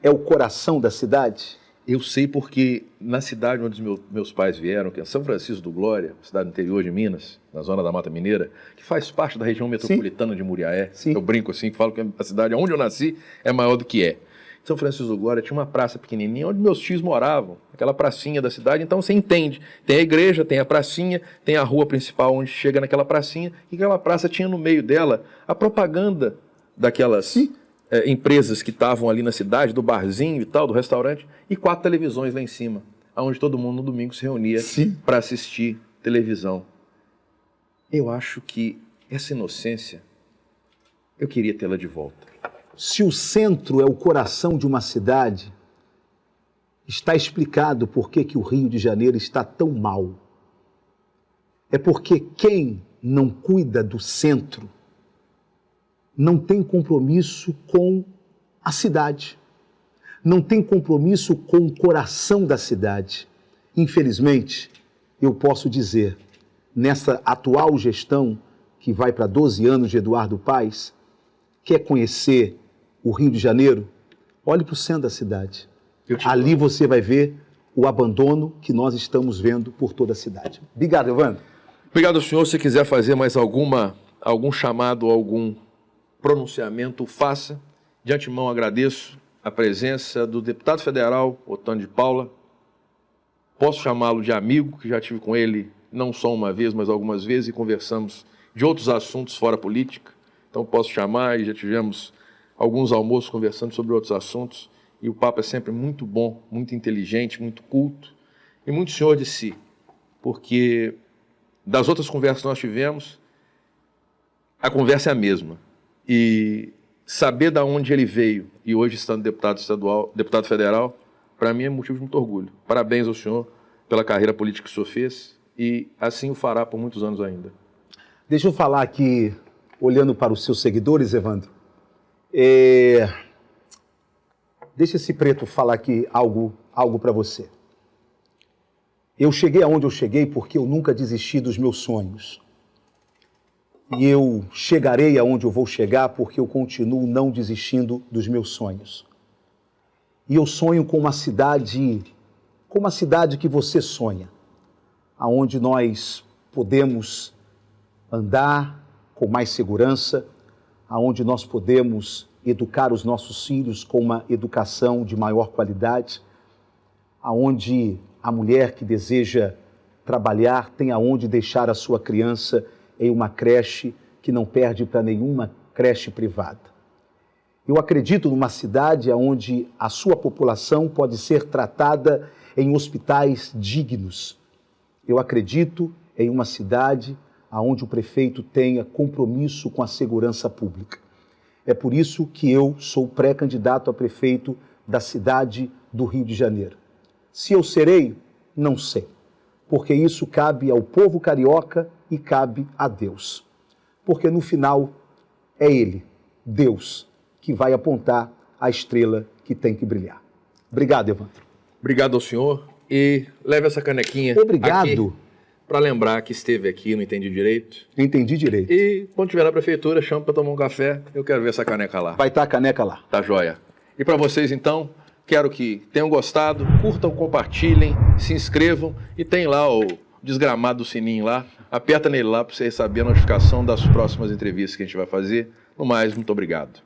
é o coração da cidade? Eu sei porque na cidade onde meus pais vieram, que é São Francisco do Glória, cidade interior de Minas, na zona da Mata Mineira, que faz parte da região metropolitana de Muriaé. Sim. Eu brinco assim, falo que a cidade onde eu nasci é maior do que é. São Francisco do Glória tinha uma praça pequenininha onde meus tios moravam, aquela pracinha da cidade, então você entende. Tem a igreja, tem a pracinha, tem a rua principal onde chega naquela pracinha, e aquela praça tinha no meio dela a propaganda daquelas empresas que estavam ali na cidade, do barzinho e tal, do restaurante, e 4 televisões lá em cima, onde todo mundo no domingo se reunia para assistir televisão. Eu acho que essa inocência, eu queria tê-la de volta. Se o centro é o coração de uma cidade, está explicado por que o Rio de Janeiro está tão mal. É porque quem não cuida do centro não tem compromisso com a cidade, não tem compromisso com o coração da cidade. Infelizmente, eu posso dizer, nessa atual gestão, que vai para 12 anos de Eduardo Paes, quer conhecer o Rio de Janeiro, olhe para o centro da cidade. Ali você vai ver o abandono que nós estamos vendo por toda a cidade. Obrigado, Evandro. Obrigado, senhor. Se quiser fazer mais algum chamado, algum pronunciamento, faça. De antemão, agradeço a presença do deputado federal, Otânio de Paula. Posso chamá-lo de amigo, que já tive com ele não só uma vez, mas algumas vezes, e conversamos de outros assuntos fora política. Então, posso chamar, e já tivemos alguns almoços conversando sobre outros assuntos, e o papo é sempre muito bom, muito inteligente, muito culto e muito senhor de si, porque das outras conversas que nós tivemos, a conversa é a mesma, e saber de onde ele veio e hoje estando deputado federal, para mim é motivo de muito orgulho. Parabéns ao senhor pela carreira política que o senhor fez, e assim o fará por muitos anos ainda. Deixa eu falar aqui, olhando para os seus seguidores, Evandro. Deixa esse preto falar aqui algo para você. Eu cheguei aonde eu cheguei porque eu nunca desisti dos meus sonhos. E eu chegarei aonde eu vou chegar porque eu continuo não desistindo dos meus sonhos. E eu sonho com uma cidade que você sonha, aonde nós podemos andar com mais segurança, aonde nós podemos educar os nossos filhos com uma educação de maior qualidade, aonde a mulher que deseja trabalhar tem aonde deixar a sua criança em uma creche que não perde para nenhuma creche privada. Eu acredito numa cidade onde a sua população pode ser tratada em hospitais dignos. Eu acredito em uma cidade onde o prefeito tenha compromisso com a segurança pública. É por isso que eu sou pré-candidato a prefeito da cidade do Rio de Janeiro. Se eu serei, não sei, porque isso cabe ao povo carioca e cabe a Deus. Porque no final é Ele, Deus, que vai apontar a estrela que tem que brilhar. Obrigado, Evandro. Obrigado ao senhor e leve essa canequinha Obrigado. Para lembrar que esteve aqui, não entendi direito. Entendi direito. E quando estiver na prefeitura, chama para tomar um café, eu quero ver essa caneca lá. Vai estar a caneca lá. Tá joia. E para vocês, então, quero que tenham gostado, curtam, compartilhem, se inscrevam e tem lá o desgramado do sininho lá, aperta nele lá para você receber a notificação das próximas entrevistas que a gente vai fazer. No mais, muito obrigado.